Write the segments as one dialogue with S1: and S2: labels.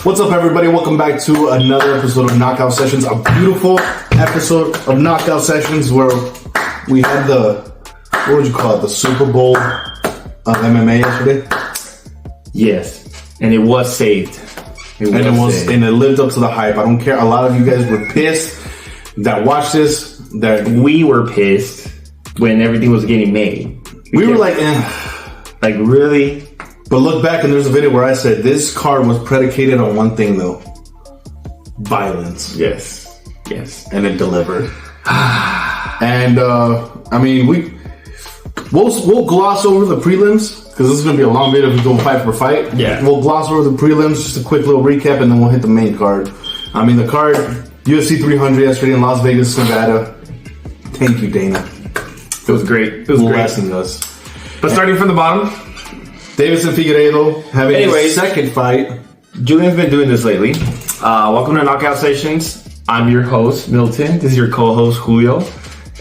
S1: What's up, everybody? Welcome back to another episode of Knockout Sessions. A beautiful episode of Knockout Sessions where we had what would you call it? The Super Bowl of MMA yesterday.
S2: Yes, and it was saved.
S1: And it lived up to the hype. I don't care. A lot of you guys were pissed that watched this. That
S2: we were pissed when everything was getting made.
S1: We were like, eh.
S2: Like, really?
S1: But look back and there's a video where I said this card was predicated on one thing though. Violence.
S2: Yes.
S1: And it delivered. And I mean we'll gloss over the prelims because this is gonna be a long video if we go fight for fight.
S2: Yeah.
S1: We'll gloss over the prelims, just a quick little recap, and then we'll hit the main card. I mean the card UFC 300 yesterday in Las Vegas, Nevada. Thank you, Dana.
S2: It was great. It was
S1: blessing us.
S2: But starting from the bottom,
S1: Davidson Figueiredo having his second fight.
S2: Julian's been doing this lately. Welcome to Knockout Sessions. I'm your host, Milton. This is your co-host, Julio.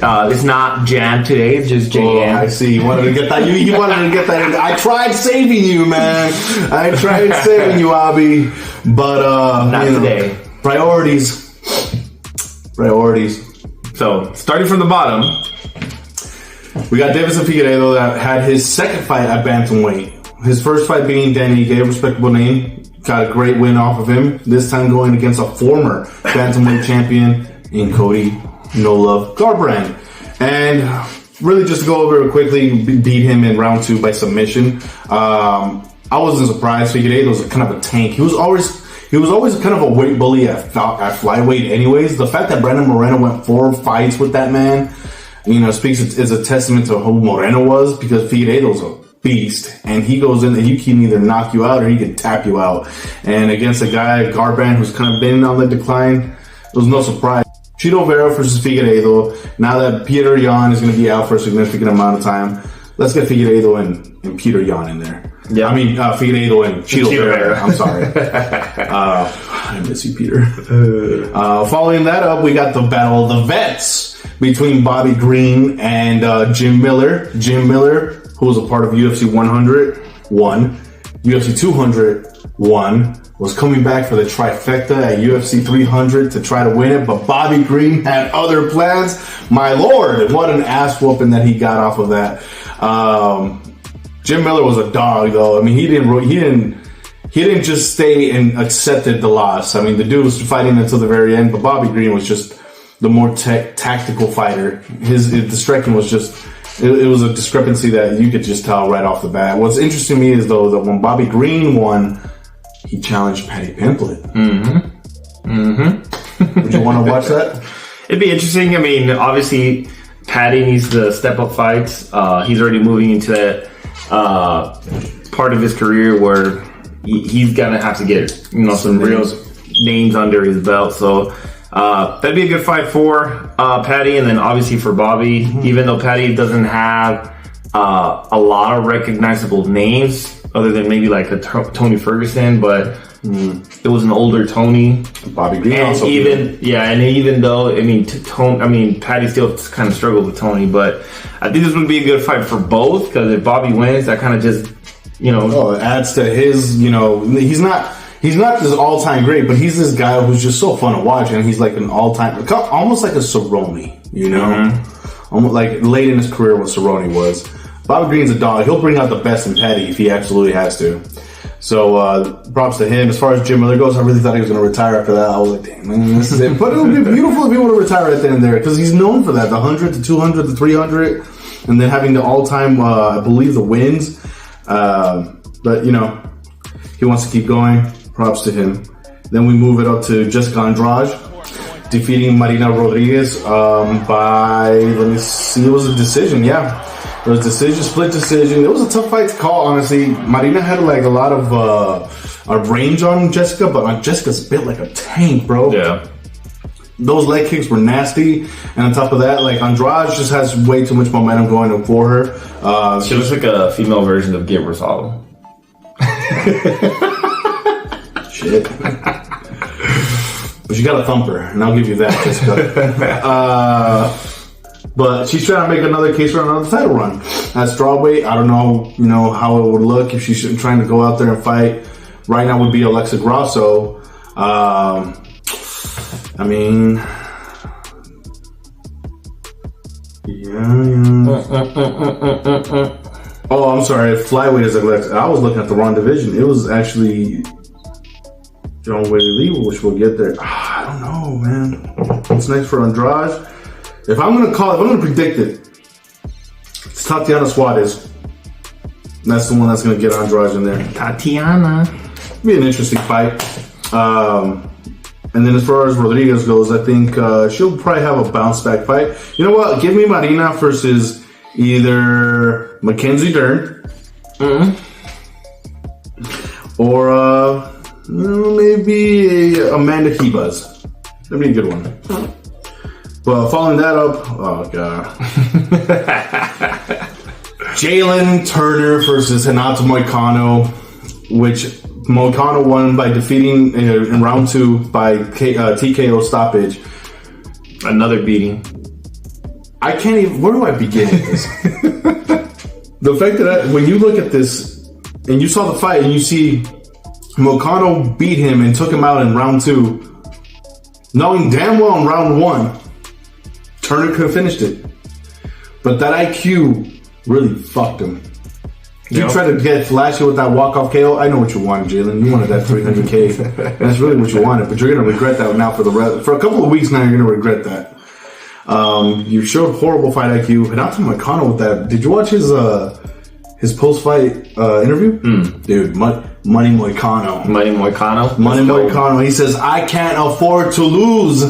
S2: It's not Jam today, it's just JM.
S1: Oh, I see. You wanted to get that. You wanted to get that in. I tried saving you, man. I tried saving you, Abby. But
S2: not today.
S1: Priorities.
S2: So, starting from the bottom,
S1: we got Davidson Figueiredo that had his second fight at bantamweight. His first fight being Danny Gay, respectable name. Got a great win off of him. This time going against a former bantamweight champion in Cody No Love Garbrandt. And really just to go over it quickly, beat him in round 2 by submission. I wasn't surprised. Figueiredo was kind of a tank. He was always kind of a weight bully at flyweight anyways. The fact that Brandon Moreno went 4 fights with that man, is a testament to who Moreno was, because Figueiredo's a beast, and he goes in and he can either knock you out or he can tap you out. And against a guy, Garbrandt, who's kind of been on the decline, it was no surprise. Chito Vera versus Figueiredo. Now that Peter Yan is going to be out for a significant amount of time, let's get Figueiredo and Peter Yan in there. Yeah, I mean Figueiredo and Chito Vera. I'm sorry. I miss you, Peter. Following that up, we got the Battle of the Vets between Bobby Green and Jim Miller. Jim Miller, who was a part of UFC 101, UFC 201, was coming back for the trifecta at UFC 300 to try to win it, but Bobby Green had other plans. My lord, what an ass whooping that he got off of that. Jim Miller was a dog, though. I mean, he didn't just stay and accepted the loss. I mean, the dude was fighting until the very end, but Bobby Green was just the more tactical fighter. The striking was just, it was a discrepancy that you could just tell right off the bat. What's interesting to me is, though, that when Bobby Green won, he challenged Paddy Pimblett. Would you want to watch that?
S2: It'd be interesting. I mean, obviously, Paddy needs to step up fights. He's already moving into that part of his career where he's gonna have to get some real names under his belt. So that'd be a good fight for Paddy, and then obviously for Bobby. Even though Paddy doesn't have a lot of recognizable names, other than maybe like a Tony Ferguson, but it was an older Tony.
S1: Bobby Green
S2: and
S1: also.
S2: Even though Paddy still kind of struggled with Tony, but I think this would be a good fight for both, because if Bobby wins, that kind of just
S1: it adds to his. He's not this all-time great, but he's this guy who's just so fun to watch, and he's like an all-time, almost like a Cerrone, almost like late in his career when Cerrone was. Bobby Green's a dog. He'll bring out the best in Paddy if he absolutely has to. So props to him. As far as Jim Miller goes, I really thought he was going to retire after that. I was like, damn, man, this is it. But it would be beautiful if he would have retired right then and there, because he's known for that, the 100, the 200, the 300, and then having the all-time, I believe, the wins. But, he wants to keep going. Props to him. Then we move it up to Jessica Andrade, defeating Marina Rodriguez by, let me see, it was a decision, yeah. It was split decision. It was a tough fight to call, honestly. Marina had like a lot of a range on Jessica, but Jessica's built like a tank, bro.
S2: Yeah.
S1: Those leg kicks were nasty, and on top of that, like Andrade just has way too much momentum going for her.
S2: She looks like a female version of Gabe Rosado.
S1: Shit. But you got a thumper, and I'll give you that, Jessica. But she's trying to make another case for another title run at strawweight. I don't know, how it would look if she's trying to go out there and fight right now would be Alexa Grasso. I mean, Oh, I'm sorry. Flyweight is Alexa. I was looking at the wrong division. It was actually John Wayne Lee, which we'll get there. I don't know, man. What's next for Andrade? If I'm gonna predict it, it's Tatiana Suarez. That's the one that's gonna get Andrade in there.
S2: Tatiana.
S1: Be an interesting fight. And then as far as Rodriguez goes, I think she'll probably have a bounce back fight. You know what? Give me Marina versus either Mackenzie Dern, or maybe Amanda Hebas. That'd be a good one. But following that up, oh god, Jalen Turner versus Renato Moicano, which Moicano won by defeating in round 2 by TKO stoppage.
S2: Another beating.
S1: I can't even. Where do I begin with this? The fact that when you look at this and you saw the fight and you see Moicano beat him and took him out in round 2, knowing damn well in round 1 Turner could have finished it, but that IQ really fucked him. You try to get flashy with that walk-off KO. I know what you wanted, Jalen. You wanted that 300K. That's really what you wanted, but you're gonna regret that now for a couple of weeks. Now you're gonna regret that. You showed horrible fight IQ. And out to Moicano with that. Did you watch his post-fight interview? Dude, Money Moicano.
S2: Money Moicano?
S1: Money Moicano. He says, I can't afford to lose.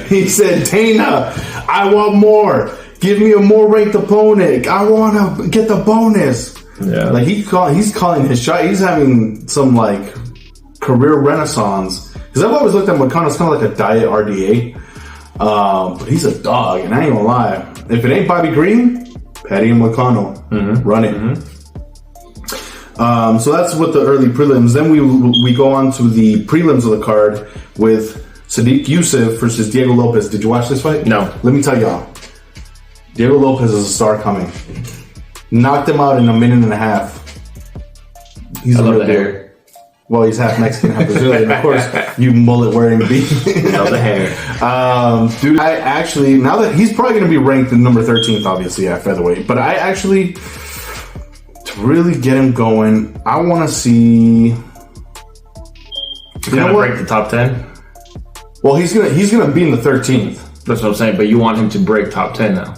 S1: He said, Dana, I want more. Give me a more ranked opponent. I want to get the bonus.
S2: Yeah.
S1: Like he's calling his shot. He's having some like career renaissance. Because I've always looked at Moicano as kind of like a diet RDA. But he's a dog, and I ain't gonna lie. If it ain't Bobby Green, Paddy and Moicano, run it. So that's with the early prelims. Then we go on to the prelims of the card with Sadiq Youssef versus Diego Lopez. Did you watch this fight?
S2: No.
S1: Let me tell y'all. Diego Lopez is a star coming. Knocked him out in a minute and a half. He's
S2: I
S1: a
S2: love
S1: real
S2: the
S1: deal.
S2: hair.
S1: Well, he's half Mexican, half Brazilian. Of course, you mullet-wearing beast.
S2: Love the hair.
S1: Dude, I actually, now that he's probably going to be ranked in number 13th, obviously, at featherweight. But I actually, to really get him going, I want to see...
S2: He's going to break the top 10?
S1: Well, he's gonna be in the 13th.
S2: That's what I'm saying, but you want him to break top 10 now.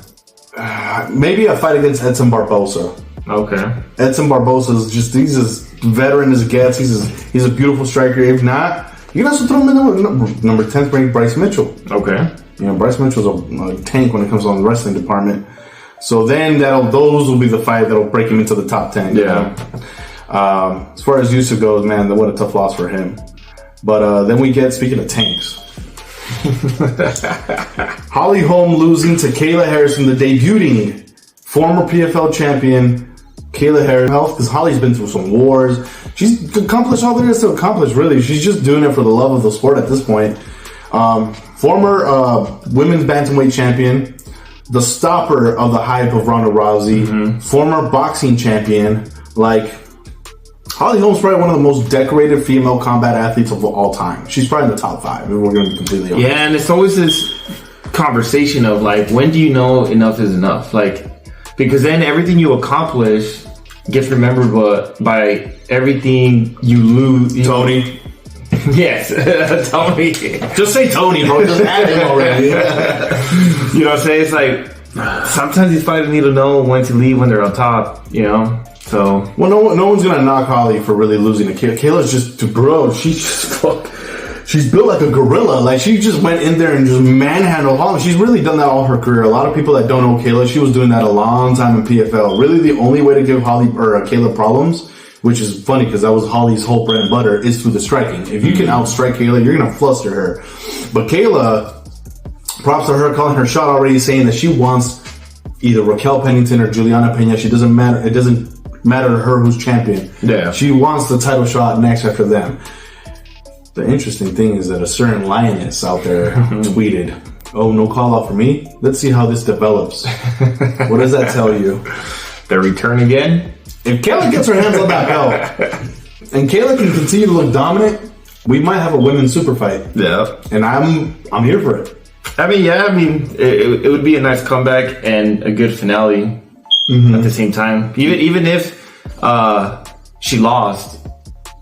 S1: Maybe a fight against Edson Barbosa.
S2: Okay.
S1: Edson Barbosa is just, he's as veteran as it gets. He's a beautiful striker. If not, you can also throw him in there with number 10th ranked Bryce Mitchell.
S2: Okay.
S1: You know, Bryce Mitchell's a tank when it comes on the wrestling department. So then those will be the fight that'll break him into the top 10.
S2: Yeah.
S1: As far as Yusuf goes, man, what a tough loss for him. But then we get, speaking of tanks, Holly Holm losing to Kayla Harrison, the debuting former PFL champion Kayla Harrison. Because Holly's been through some wars. She's accomplished all there is to accomplish, really. She's just doing it for the love of the sport at this point. Former women's bantamweight champion, the stopper of the hype of Ronda Rousey, former boxing champion. Like, Holly Holm's probably one of the most decorated female combat athletes of all time. She's probably in the top 5, if we're going to be completely honest.
S2: Yeah, and it's always this conversation of, like, when do you know enough is enough? Like, because then everything you accomplish gets remembered by everything you lose.
S1: Tony.
S2: Yes, Tony.
S1: Just say Tony, bro. Just add him already.
S2: You know what I'm saying? It's like, sometimes these fighters need to know when to leave when they're on top, you know? So,
S1: well, no one's gonna knock Holly for really losing to Kayla. Kayla's just, bro. She's built like a gorilla. Like, she just went in there and just manhandled Holly. She's really done that all her career. A lot of people that don't know Kayla, she was doing that a long time in PFL. Really, the only way to give Kayla problems, which is funny because that was Holly's whole bread and butter, is through the striking. If you can outstrike Kayla, you're gonna fluster her. But Kayla, props to her calling her shot already, saying that she wants either Raquel Pennington or Juliana Pena. She doesn't matter. It doesn't matter to her who's champion.
S2: Yeah.
S1: She wants the title shot next after them. The interesting thing is that a certain lioness out there tweeted, "Oh, no call out for me? Let's see how this develops." What does that tell you?
S2: The return again?
S1: If Kayla gets her hands on that belt, and Kayla can continue to look dominant, we might have a women's super fight.
S2: Yeah.
S1: And I'm here for it.
S2: It would be a nice comeback and a good finale at the same time. Even if she lost,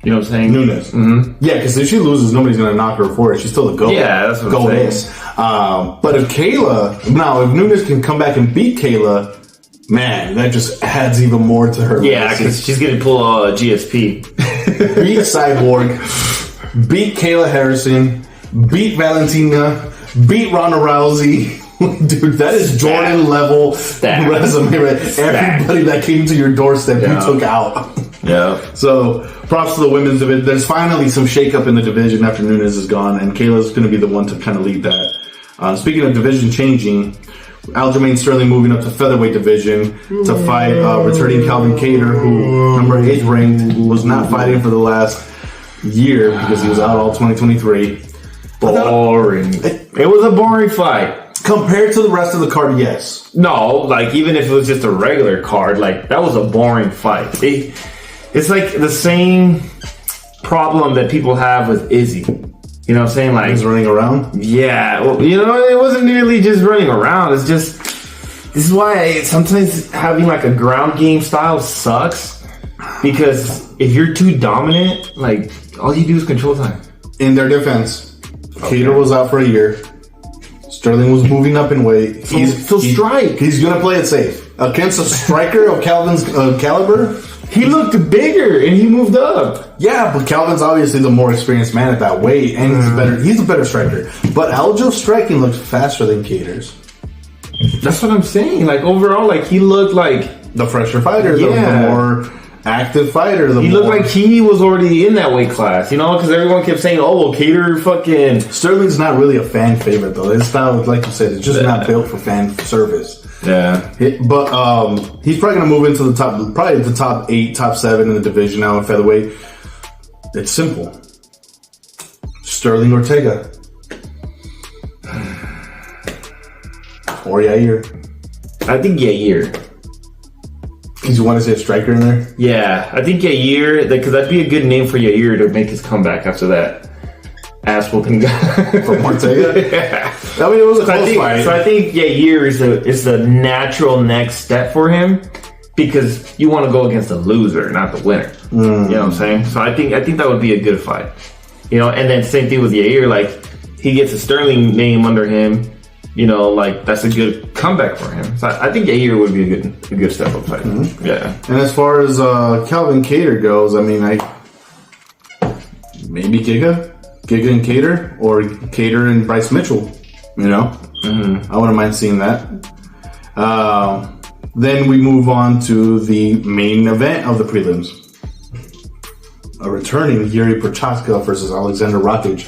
S2: you know what I'm saying?
S1: Nunes. Yeah, because if she loses, nobody's going to knock her for it. She's still the GOAT.
S2: Yeah, that's what I'm saying.
S1: But if Nunes can come back and beat Kayla, man, that just adds even more to her.
S2: Yeah, because she's going to pull a GSP.
S1: Beat Cyborg, beat Kayla Harrison, beat Valentina, beat Ronda Rousey. Dude, that is Jordan level resume, right? Everybody that came to your doorstep, you took out.
S2: Yeah.
S1: So, props to the women's division. There's finally some shakeup in the division after Nunes is gone, and Kayla's going to be the one to kind of lead that. Speaking of division changing, Aljamain Sterling moving up to featherweight division to fight returning Calvin Kattar, who number 8 ranked, was not fighting for the last year because he was out all 2023.
S2: Boring. It was a boring fight.
S1: Compared to the rest of the card, yes.
S2: No, like even if it was just a regular card, like that was a boring fight. It's like the same problem that people have with Izzy. You know what I'm saying? Like
S1: he's running around?
S2: Yeah. Well, it wasn't nearly just running around. It's just, this is why sometimes having like a ground game style sucks. Because if you're too dominant, like all you do is control time.
S1: In their defense, Kattar was out for a year. Sterling was moving up in weight.
S2: Strike.
S1: He's going to play it safe. Against a striker of Calvin's caliber,
S2: he looked bigger and he moved up.
S1: Yeah, but Calvin's obviously the more experienced man at that weight, and he's a better striker. But Aljo's striking looked faster than Kattar's.
S2: That's what I'm saying. Like overall, like he looked like
S1: the fresher fighter, the more active fighter.
S2: He looked like he was already in that weight class, because everyone kept saying, "Oh, well, Kattar fucking."
S1: Sterling's not really a fan favorite though. His style, like you said, it's just not built for fan service.
S2: Yeah,
S1: but he's probably gonna move into the top 8, top 7 in the division now in featherweight. It's simple. Sterling Ortega or Yair.
S2: I think Yair.
S1: Because you want to say a striker in there?
S2: Yeah, I think Yair, because that'd be a good name for Yair to make his comeback after that ass whooping
S1: from Ortega.
S2: Yeah.
S1: I mean, it was a close fight.
S2: So I think Yair is the natural next step for him because you want to go against the loser, not the winner. You know what I'm saying? So I think that would be a good fight. And then same thing with Yair, like he gets a Sterling name under him. Like that's a good comeback for him. So I think Yair would be a good step up fight. Mm-hmm. Yeah.
S1: And as far as Calvin Kattar goes, I mean, maybe Giga and Kattar, or Kattar and Bryce Mitchell. I wouldn't mind seeing that. Then we move on to the main event of the prelims. A returning Yuri Prochazka versus Alexander Rakic.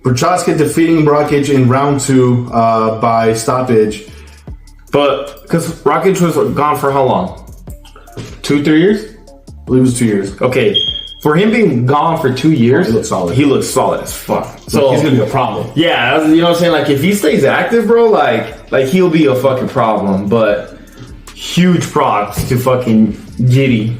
S1: Prochazka defeating Rakic in round 2 by stoppage.
S2: But, because Rakic was gone for how long? 2-3 years?
S1: I believe it was 2 years.
S2: Okay. For him being gone for 2 years,
S1: he looks solid.
S2: He looks solid as fuck. So
S1: he's going to be a problem.
S2: Yeah, you know what I'm saying? Like, if he stays active, bro, like he'll be a fucking problem. But huge props to fucking Giri.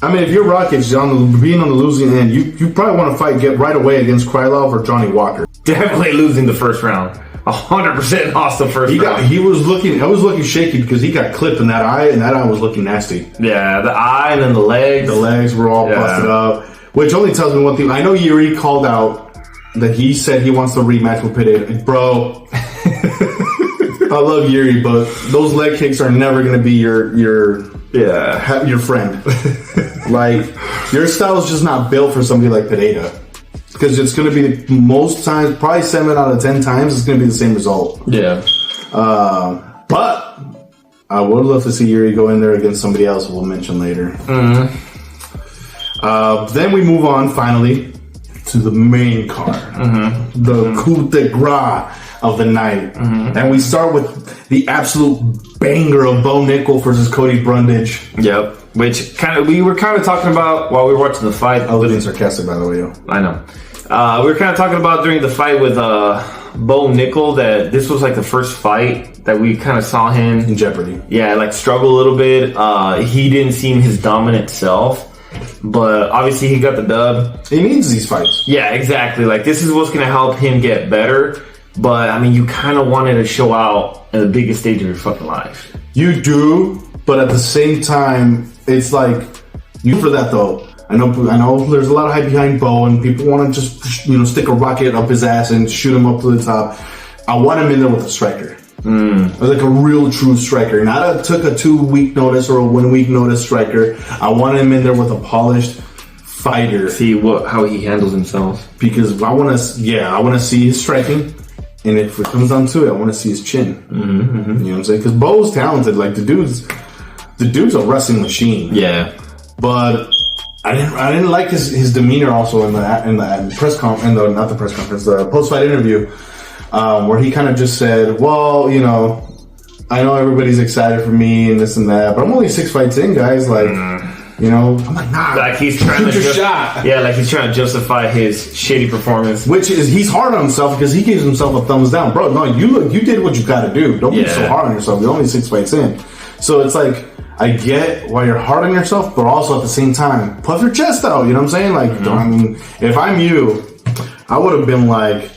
S1: I mean, if you're Rakic, being on the losing end, you probably want to get right away against Krylov or Johnny Walker.
S2: Definitely losing the first round. 100% lost the first round.
S1: I was looking shaky because he got clipped in that eye, and that eye was looking nasty.
S2: Yeah, the eye and then the legs.
S1: The legs were all busted up, which only tells me one thing. I know Yuri called out that he said he wants to rematch with Pineda. Bro, I love Yuri, but those leg kicks are never going to be your friend. Like, your style is just not built for somebody like Pineda. Because it's going to be most times, probably 7 out of 10 times, it's going to be the same result.
S2: Yeah.
S1: But I would love to see Yuri go in there against somebody else we'll mention later.
S2: Mm-hmm.
S1: Then we move on, finally, to the main card. Mm-hmm. The coup de grace of the night. Mm-hmm. And we start with the absolute banger of Bo Nickel versus Cody Brundage.
S2: Yep. Which we were kind of talking about while we were watching the fight.
S1: I was being sarcastic, by the way, yo.
S2: I know. We were kind of talking about during the fight with Bo Nickel that this was like the first fight that we kind of saw him
S1: in jeopardy.
S2: Yeah, like struggle a little bit. He didn't seem his dominant self. But obviously he got the dub.
S1: He needs these fights.
S2: Yeah, exactly. Like, this is what's going to help him get better. But, I mean, you kind of wanted to show out in the biggest stage of your fucking life.
S1: You do, but at the same time, it's like, you for that though. I know there's a lot of hype behind Bo, and people want to just, stick a rocket up his ass and shoot him up to the top. I want him in there with a striker. Like a real true striker. Not took a 2-week notice or a 1-week notice striker. I want him in there with a polished fighter.
S2: See how he handles himself.
S1: Because I want to see his striking. And if it comes down to it, I want to see his chin. You know what I'm saying? Because Bo's talented. Like, the dude's a wrestling machine.
S2: Yeah.
S1: But I didn't like his demeanor also in the press conference, not the press conference, the post-fight interview, where he kind of just said, well, I know everybody's excited for me and this and that, but I'm only 6 fights in, guys. Like, I'm like, nah.
S2: Like, he's trying to shot. Yeah, like he's trying to justify his shitty performance.
S1: Which is, he's hard on himself because he gives himself a thumbs down. Bro, no, you did what you got to do. Don't be so hard on yourself. You're only 6 fights in. So it's like, I get why you're hard on yourself, but also at the same time, puff your chest out. You know what I'm saying? Like, I mean, if I'm you, I would have been like,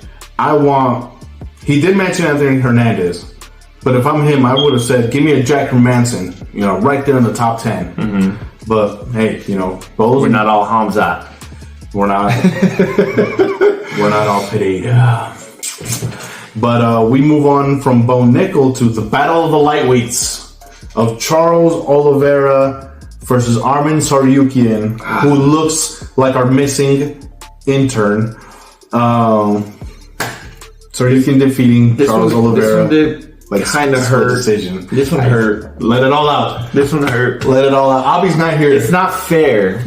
S1: he did mention Anthony Hernandez, but if I'm him, I would have said, give me a Jack Hermanson, right there in the top 10. But hey,
S2: we're not all Hamzat.
S1: We're not all Pineda. But we move on from Bo Nickel to the battle of the lightweights of Charles Oliveira versus Armin Saryukian, who looks like our missing intern. Saryukian defeating Charles Oliveira.
S2: This one did kind of hurt.
S1: Decision.
S2: This one hurt.
S1: Let it all out.
S2: This one hurt.
S1: Let it all out. Abby's not here.
S2: It's not fair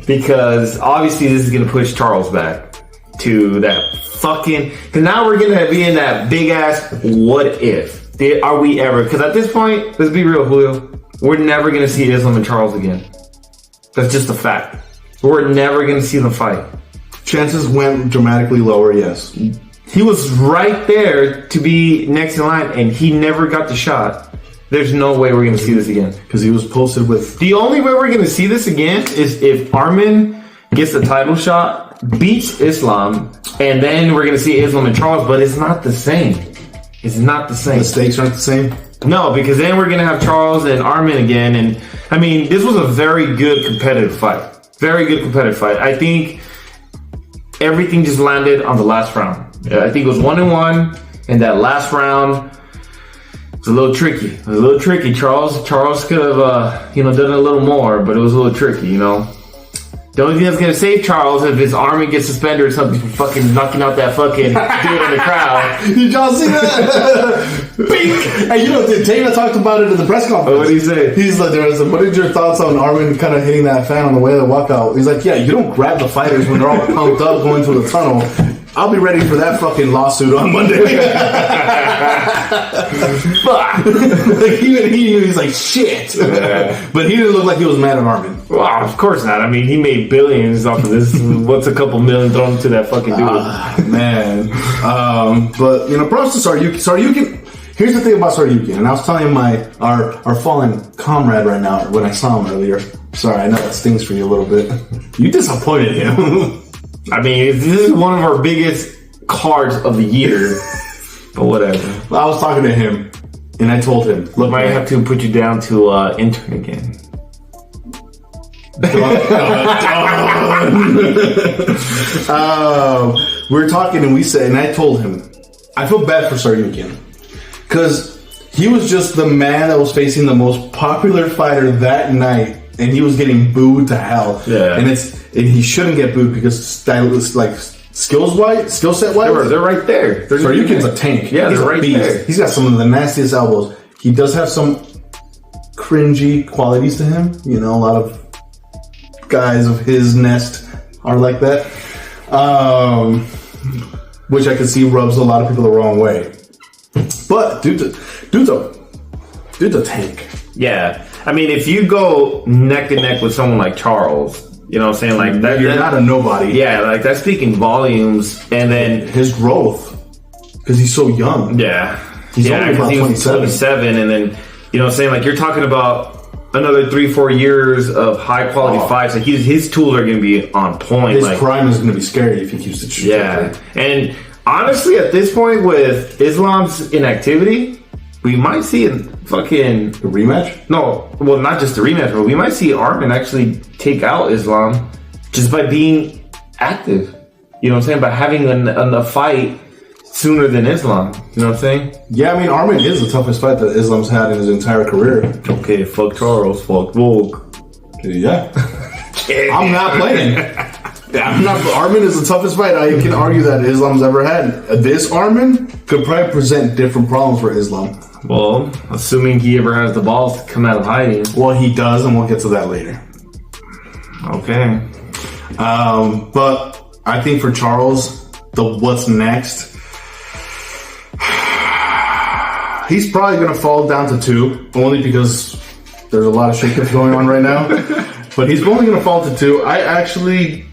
S2: because obviously this is going to push Charles back to that fucking. Because now we're going to be in that big ass what if. Are we ever? Because at this point, let's be real, Julio. We're never going to see Islam and Charles again. That's just a fact. We're never going to see them fight.
S1: Chances went dramatically lower, yes.
S2: He was right there to be next in line, and he never got the shot. There's no way we're going to see this again.
S1: Because he was posted with...
S2: The only way we're going to see this again is if Armin gets the title shot, beats Islam, and then we're going to see Islam and Charles, but it's not the same. It's not the same.
S1: The stakes aren't the same?
S2: No, because then we're going to have Charles and Armin again, and I mean, this was a very good competitive fight. Very good competitive fight. I think everything just landed on the last round. I think it was 1-1, and that last round was a little tricky. It was a little tricky. Charles could have, done a little more, but it was a little tricky, The only thing that's gonna save Charles if his army gets suspended or something from fucking knocking out that fucking dude in the crowd.
S1: Did y'all see that? Bing! And Dana talked about it in the press conference.
S2: What did he say?
S1: He's like, what is your thoughts on Armin kind of hitting that fan on the way to the walkout? He's like, yeah, you don't grab the fighters when they're all pumped up going through the tunnel. I'll be ready for that fucking lawsuit on Monday. Fuck. Like, even he knew, he's like, shit. Yeah. But he didn't look like he was mad at Armin.
S2: Well, of course not. I mean, he made billions off of this. What's a couple million thrown to that fucking dude?
S1: Man. But, props to Saryukian. Here's the thing about Saryukian. And I was telling our fallen comrade right now when I saw him earlier. Sorry, I know that stings for you a little bit. You disappointed him.
S2: I mean, this is one of our biggest cards of the year. But whatever.
S1: Well, I was talking to him, and I told him,
S2: look, might have to put you down to intern again.
S1: We were talking, and I told him, I feel bad for Saryukian. Because he was just the man that was facing the most popular fighter that night, and he was getting booed to hell.
S2: Yeah.
S1: And he shouldn't get booed because skill set wise,
S2: they're right there.
S1: Saryukian's a tank.
S2: Yeah,
S1: he's
S2: they're right there.
S1: He's got some of the nastiest elbows. He does have some cringy qualities to him. A lot of guys of his nest are like that. Which I can see rubs a lot of people the wrong way. But dude's a tank.
S2: Yeah. I mean, if you go neck to neck with someone like Charles, you know what I'm saying? Like that,
S1: you're not a nobody.
S2: Yeah, like that's speaking volumes. And then
S1: his growth, because he's so young.
S2: Yeah.
S1: He's only about 27.
S2: And then, you know what I'm saying? Like you're talking about another 3-4 years of high quality fights. Like his tools are going to be on point.
S1: His prime is going to be scary if he keeps it short.
S2: Yeah, and honestly, at this point with Islam's inactivity, we might see a fucking
S1: rematch.
S2: No, well, not just a rematch, but we might see Armin actually take out Islam just by being active. You know what I'm saying? By having a fight sooner than Islam. You know what I'm saying?
S1: Yeah, I mean, Armin is the toughest fight that Islam's had in his entire career.
S2: Okay, fuck Charles, fuck Volk.
S1: Yeah. I'm not playing. Armin is the toughest fight I can argue that Islam's ever had. This Armin could probably present different problems for Islam.
S2: Well, assuming he ever has the balls to come out of hiding.
S1: Well, he does, and we'll get to that later.
S2: Okay.
S1: But I think for Charles, what's next, he's probably going to fall down to 2, only because there's a lot of shakeups going on right now. But he's only going to fall to 2. I actually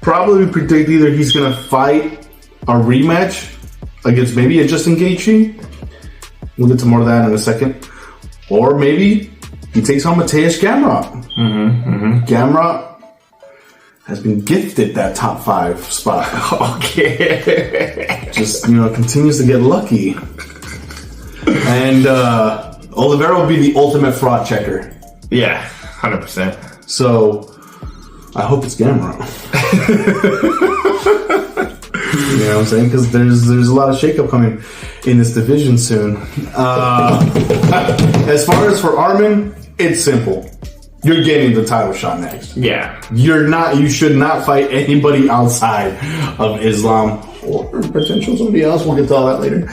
S1: probably predict either he's going to fight a rematch against maybe a Justin Gaethje. We'll get to more of that in a second. Or maybe he takes on Mateusz Gamrot. Gamrot has been gifted that top 5 spot.
S2: Okay.
S1: Just, continues to get lucky. And Oliveira will be the ultimate fraud checker.
S2: Yeah, 100%.
S1: So, I hope it's Gamrot. You know what I'm saying? Because there's a lot of shakeup coming in this division soon. As far as for Armin, it's simple. You're getting the title shot next.
S2: Yeah.
S1: You should not fight anybody outside of Islam or potential somebody else. We'll get to all that later.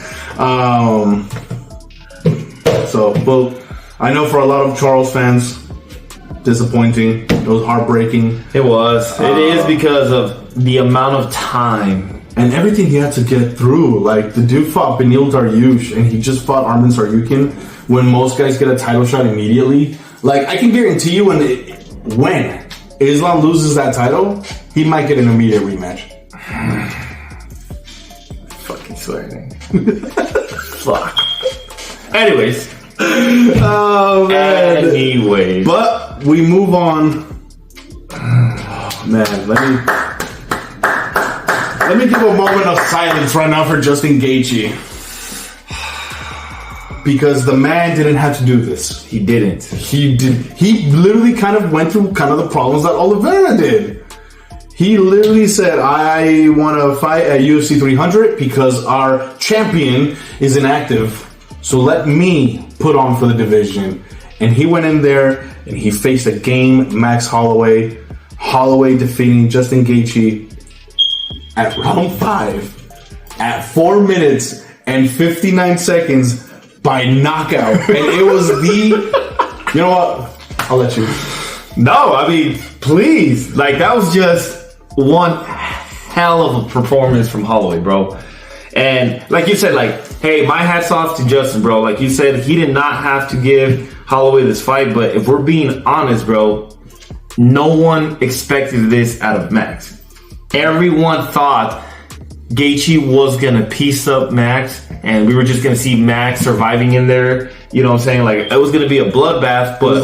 S1: But I know for a lot of Charles fans, disappointing. It was heartbreaking.
S2: It was. It is because of the amount of time
S1: and everything he had to get through. Like, the dude fought Beneil Dariush, and he just fought Armin Saryukin. When most guys get a title shot immediately, like, I can guarantee you, when Islam loses that title, he might get an immediate rematch.
S2: Fucking swearing. Fuck. Anyways.
S1: Oh, man.
S2: Anyway.
S1: But we move on. Oh, man, let me give a moment of silence right now for Justin Gaethje. Because the man didn't have to do this.
S2: He didn't.
S1: He literally kind of went through kind of the problems that Oliveira did. He literally said, I want to fight at UFC 300 because our champion is inactive. So let me put on for the division. And he went in there and he faced a game Max Holloway. Holloway defeating Justin Gaethje at round 5 at 4 minutes and 59 seconds by knockout. And it was you know what? I'll let you.
S2: No, I mean, please. Like, that was just one hell of a performance from Holloway, bro. And like you said, like, hey, my hat's off to Justin, bro. Like you said, he did not have to give Holloway this fight. But if we're being honest, bro, no one expected this out of Max. Everyone thought Gaethje was gonna piece up Max, and we were just gonna see Max surviving in there. You know what I'm saying? Like, it was gonna be a bloodbath, but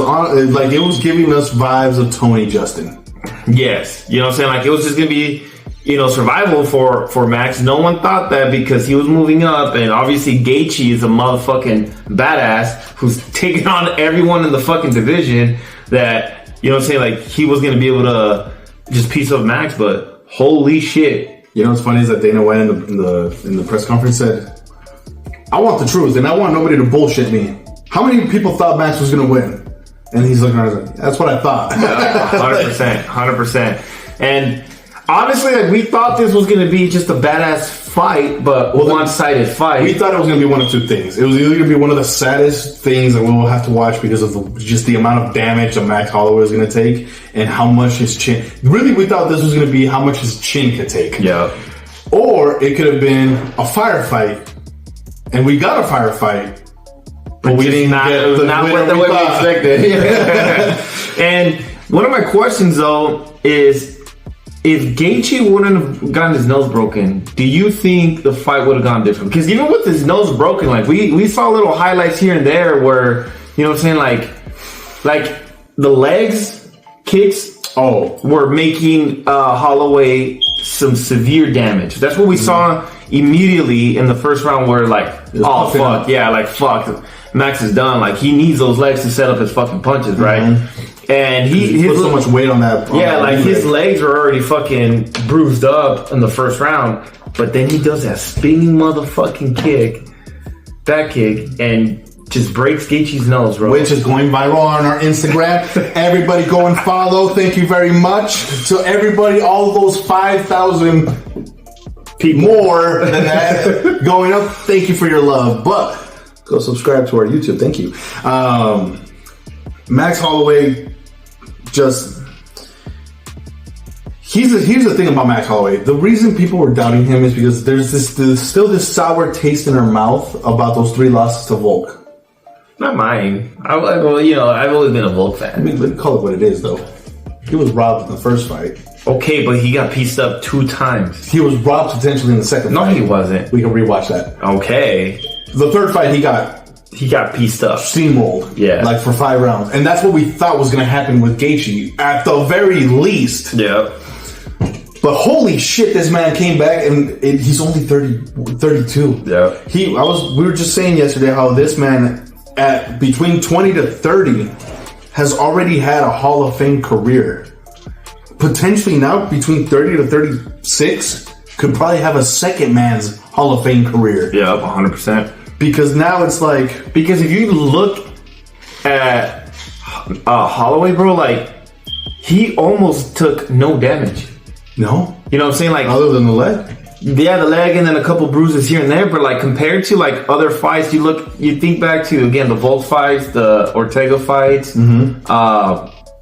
S1: it was giving us vibes of Tony Justin.
S2: Yes, you know what I'm saying? Like, it was just gonna be, survival for Max. No one thought that because he was moving up, and obviously Gaethje is a motherfucking badass who's taking on everyone in the fucking division. That, you know what I'm saying? Like, he was gonna be able to just piece up Max, but holy shit.
S1: You know what's funny is that Dana White in the press conference said, I want the truth and I want nobody to bullshit me. How many people thought Max was going to win? And he's looking at us like, that's what I thought.
S2: 100%. And honestly, like, we thought this was going to be just a badass fight, but one-sided fight.
S1: We thought it was going to be one of two things. It was either going to be one of the saddest things that we will have to watch because of just the amount of damage that Max Holloway is going to take and how much his chin... Really, we thought this was going to be how much his chin could take.
S2: Yeah.
S1: Or it could have been a firefight. And we got a firefight. But we didn't get the way we
S2: expected. And one of my questions, though, is... if Gaethje wouldn't have gotten his nose broken, do you think the fight would have gone different? Because even with his nose broken, like, we saw little highlights here and there where, you know what I'm saying, like, Like the legs kicks
S1: Oh,
S2: were making Holloway some severe damage. That's what we saw immediately in the first round, where like, oh fuck, yeah, like fuck, Max is done. Like he needs those legs to set up his fucking punches, right? And he
S1: put so much weight on that.
S2: His legs are already fucking bruised up in the first round, but then he does that spinning motherfucking back kick, and just breaks Gaethje's nose, bro.
S1: Which is going viral on our Instagram. Everybody go and follow. Thank you very much. So everybody, all those 5,000 people more than that going up. Thank you for your love. But go subscribe to our YouTube. Thank you. Max Holloway just... Here's the thing about Max Holloway. The reason people were doubting him is because there's still this sour taste in our mouth about those 3 losses to Volk.
S2: Not mine. I've always been a Volk fan.
S1: I mean, let's call it what it is, though. He was robbed in the first fight.
S2: Okay, but he got pieced up 2 times.
S1: He was robbed potentially in the second fight.
S2: No, he wasn't.
S1: We can rewatch that.
S2: Okay.
S1: The third fight, he got
S2: pieced up.
S1: steamrolled.
S2: Yeah.
S1: Like for 5 rounds. And that's what we thought was going to happen with Gaethje, at the very least.
S2: Yeah.
S1: But holy shit, this man came back and he's only 32.
S2: Yeah.
S1: We were just saying yesterday how this man at between 20 to 30 has already had a Hall of Fame career. Potentially now between 30 to 36 could probably have a second man's Hall of Fame career.
S2: Yeah, 100%.
S1: Because now it's like,
S2: because if you look at Holloway, bro, like he almost took no damage.
S1: no,
S2: You know what I'm saying? Like,
S1: other than the leg.
S2: yeah, the leg and then a couple bruises here and there, but like compared to like other fights, you think back to again the Volk fights, the Ortega fights.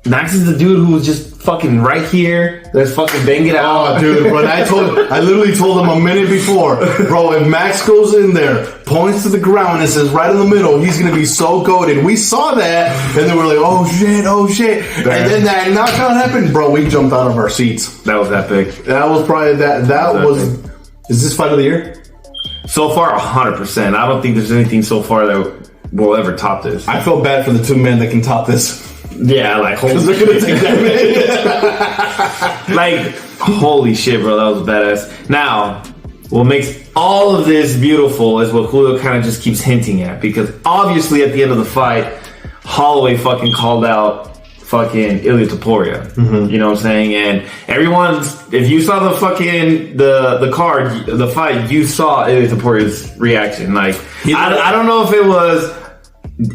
S2: Max is the dude who was just fucking right here. Let's fucking bang it out.
S1: Oh, dude, but I literally told him a minute before, bro, if Max goes in there, points to the ground and says right in the middle, he's going to be so goated. We saw that, and then we're like, oh shit.
S2: Damn.
S1: And then that knockout happened, bro, we jumped out of our seats.
S2: That was epic.
S1: That was probably, is this fight of the year?
S2: So far, 100%. I don't think there's anything so far that will ever top this.
S1: I feel bad for the 2 men that can top this.
S2: Yeah, like
S1: Because they're going to take that
S2: like, holy shit, bro, that was badass. Now, what makes all of this beautiful is what Julio kind of just keeps hinting at, because obviously at the end of the fight, Holloway fucking called out fucking Ilia Topuria. You know what I'm saying? And everyone, if you saw the fucking the card, the fight, you saw Ilia Topuria's reaction. Like, I don't know if it was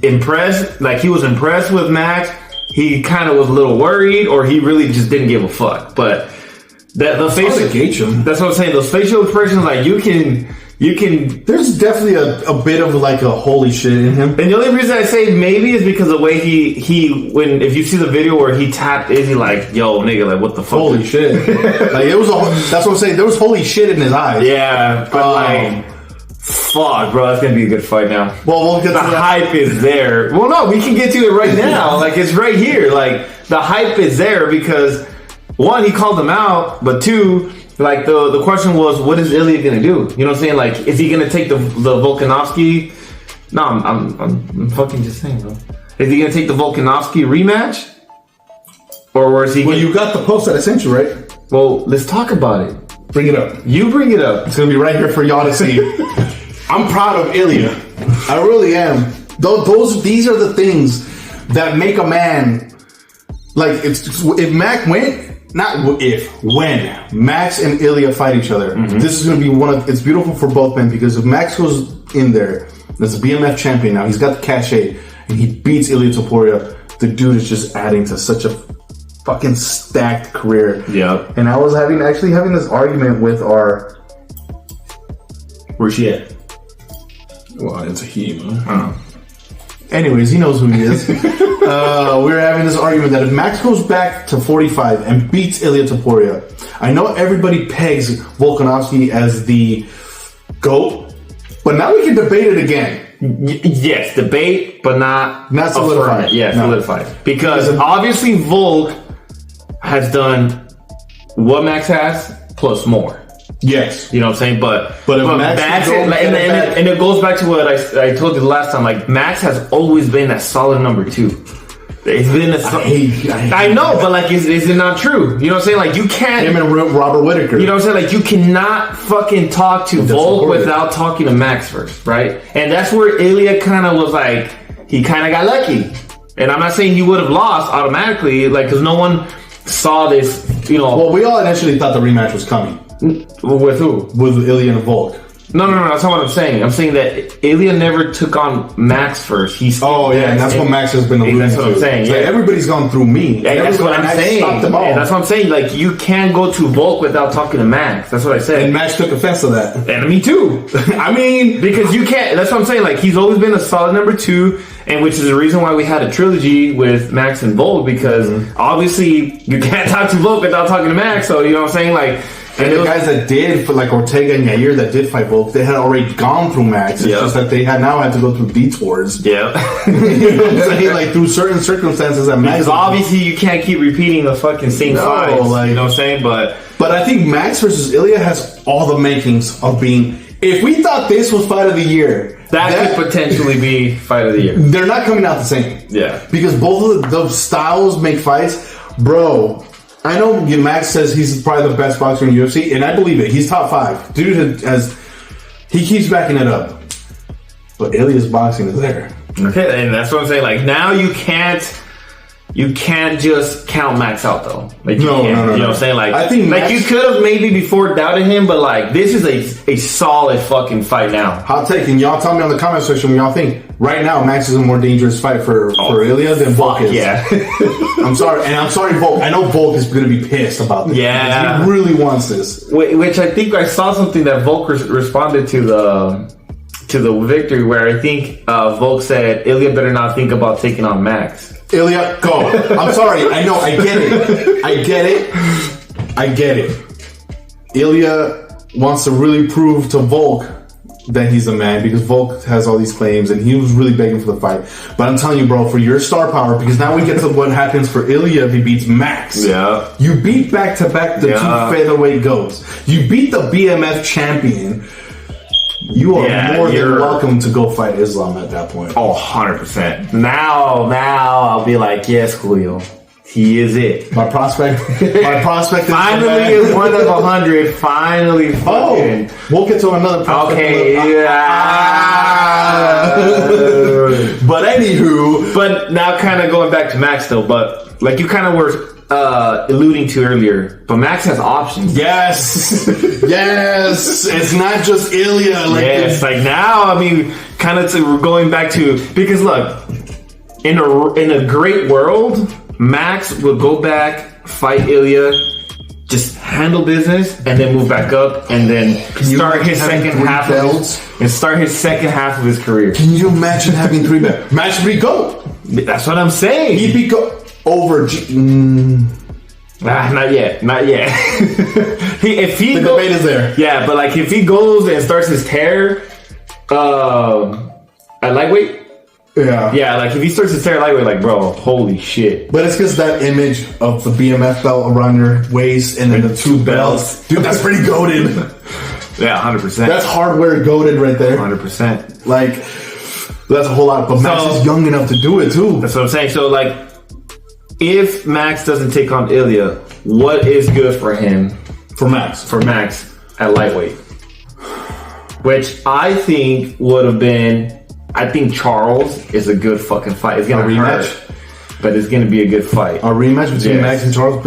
S2: impressed, like he was impressed with Max. He kind of was a little worried, or he really just didn't give a fuck. But the facial, that's what I'm saying. Those facial expressions, like you can. There's
S1: definitely a bit of like a holy shit in him.
S2: And the only reason I say maybe is because the way if you see the video where he tapped Izzy, like, yo, nigga, like, what the fuck?
S1: Holy shit. Like, that's what I'm saying. There was holy shit in his eyes.
S2: Yeah, but like, fuck, bro, that's gonna be a good fight now.
S1: Well, we'll get to
S2: the hype is there. Well, no, we can get to it right now. Like, it's right here. Like, the hype is there because 1, he called him out, but 2, like the question was, what is Ilia gonna do? You know what I'm saying? Like, is he gonna take the Volkanovski? No, I'm fucking just saying, bro. Is he gonna take the Volkanovski rematch, or is he?
S1: Well, you got the post that I sent you, right?
S2: Well, let's talk about it.
S1: Bring it up.
S2: You bring it up.
S1: It's gonna be right here for y'all to see. I'm proud of Ilia. I really am. These are the things that make a man. Like, if Mac went, not if, when Max and Ilia fight each other, this is gonna be it's beautiful for both men, because if Max goes in there, as a BMF champion now, he's got the cachet, and he beats Ilia Topuria, the dude is just adding to such a fucking stacked career.
S2: Yeah.
S1: And I was having this argument with our...
S2: Where's she at?
S1: Well, it's a he, man. Anyways, he knows who he is. We were having this argument that if Max goes back to 45 and beats Ilia Topuria, I know everybody pegs Volkanovski as the GOAT, but now we can debate it again.
S2: Yes, debate, but not
S1: solidified.
S2: Yeah, solidified. Because obviously Volk has done what Max has plus more.
S1: Yes.
S2: You know what I'm saying? But
S1: if Max
S2: and it goes back to what I told you the last time. Like, Max has always been that solid number 2. It's been I know, but like, is it not true? You know what I'm saying? Like, you can't.
S1: Him and Robert Whittaker.
S2: You know what I'm saying? Like, you cannot fucking talk to Volk without talking to Max first, right? And that's where Ilya kind of was like, he kind of got lucky. And I'm not saying he would have lost automatically, like, because no one saw this, you know.
S1: Well, we all initially thought the rematch was coming.
S2: With who?
S1: With Ilya and Volk.
S2: No, that's not what I'm saying. I'm saying that Ilya never took on Max first.
S1: And that's what Max has been alluding to.
S2: That's what I'm saying.
S1: Like, everybody's gone through me.
S2: And that's what I'm saying. And that's what I'm saying. Like, you can't go to Volk without talking to Max. That's what I said.
S1: And Max took offense to that.
S2: And me too.
S1: I mean,
S2: because you can't. That's what I'm saying. Like, he's always been a solid number 2, and which is the reason why we had a trilogy with Max and Volk, because obviously you can't talk to Volk without talking to Max. So, you know what I'm saying? Like,
S1: and the guys that did, for like Ortega and Yair, that did fight Volk, they had already gone through Max. It's just that they had to go through detours.
S2: Yeah.
S1: You know what I'm saying? Like, through certain circumstances that Max...
S2: Because obviously you can't keep repeating the fucking same fights. Like, you know what I'm saying? But
S1: I think Max versus Ilya has all the makings of being... If we thought this was fight of the year...
S2: That could potentially be fight of the year.
S1: They're not coming out the same.
S2: Yeah.
S1: Because both of those styles make fights. Bro... I know Max says he's probably the best boxer in UFC, and I believe it. He's top 5. Dude he keeps backing it up. But Ilya's boxing is there.
S2: Okay, and that's what I'm saying. Like, now you can't just count Max out though. Like,
S1: no.
S2: You know what I'm saying? Like,
S1: I think
S2: Max, you could have maybe before doubted him, but like, this is a solid fucking fight now.
S1: Hot take, and y'all tell me on the comment section what y'all think. Right now, Max is a more dangerous fight for Ilya than Volk is.
S2: Yeah.
S1: I'm sorry Volk. I know Volk is going to be pissed about this.
S2: Yeah.
S1: He really wants this.
S2: Which I think I saw something that Volk responded to the victory, where I think Volk said Ilya better not think about taking on Max.
S1: Ilya, go. I'm sorry. I know. I get it. Ilya wants to really prove to Volk that he's a man, because Volk has all these claims and he was really begging for the fight. But I'm telling you, bro, for your star power, because now we get to what happens for Ilya if he beats Max.
S2: Yeah.
S1: You beat back-to-back the 2 featherweight goats. You beat the BMF champion. You are more than welcome to go fight Islam at that point.
S2: Oh, 100%. Now I'll be like, yes, Julio. He is it.
S1: My prospect is
S2: finally is 1 of 100. Finally, fucking.
S1: We'll get to another prospect.
S2: Okay,
S1: but anywho,
S2: but now kind of going back to Max though. But like you kind of were alluding to earlier, but Max has options.
S1: Yes. It's not just Ilya.
S2: Like now, I mean, kind of we're going back to, because look, in a great world, Max will go back, fight Ilya, just handle business, and then move back up, and then start his second half of his career.
S1: Can you imagine having 3 belts? Max would be GOAT.
S2: That's what I'm saying.
S1: He'd be GOAT over.
S2: Not yet. If he
S1: the debate is there.
S2: Yeah, but like if he goes and starts his tear at lightweight. Yeah, like if he starts his tear at lightweight, like, bro, holy shit.
S1: But it's because that image of the BMF belt around your waist and then the 2 belts. Dude, that's pretty goated.
S2: Yeah, 100%.
S1: That's hardware goated right there.
S2: 100%.
S1: Like, that's a whole lot. But Max is young enough to do it too.
S2: That's what I'm saying. So like, if Max doesn't take on Ilya, what is good for him?
S1: For Max
S2: at lightweight. Which I think would have been... I think Charles is a good fucking fight. It's going to hurt, but it's going to be a good fight.
S1: A rematch between Max and Charles?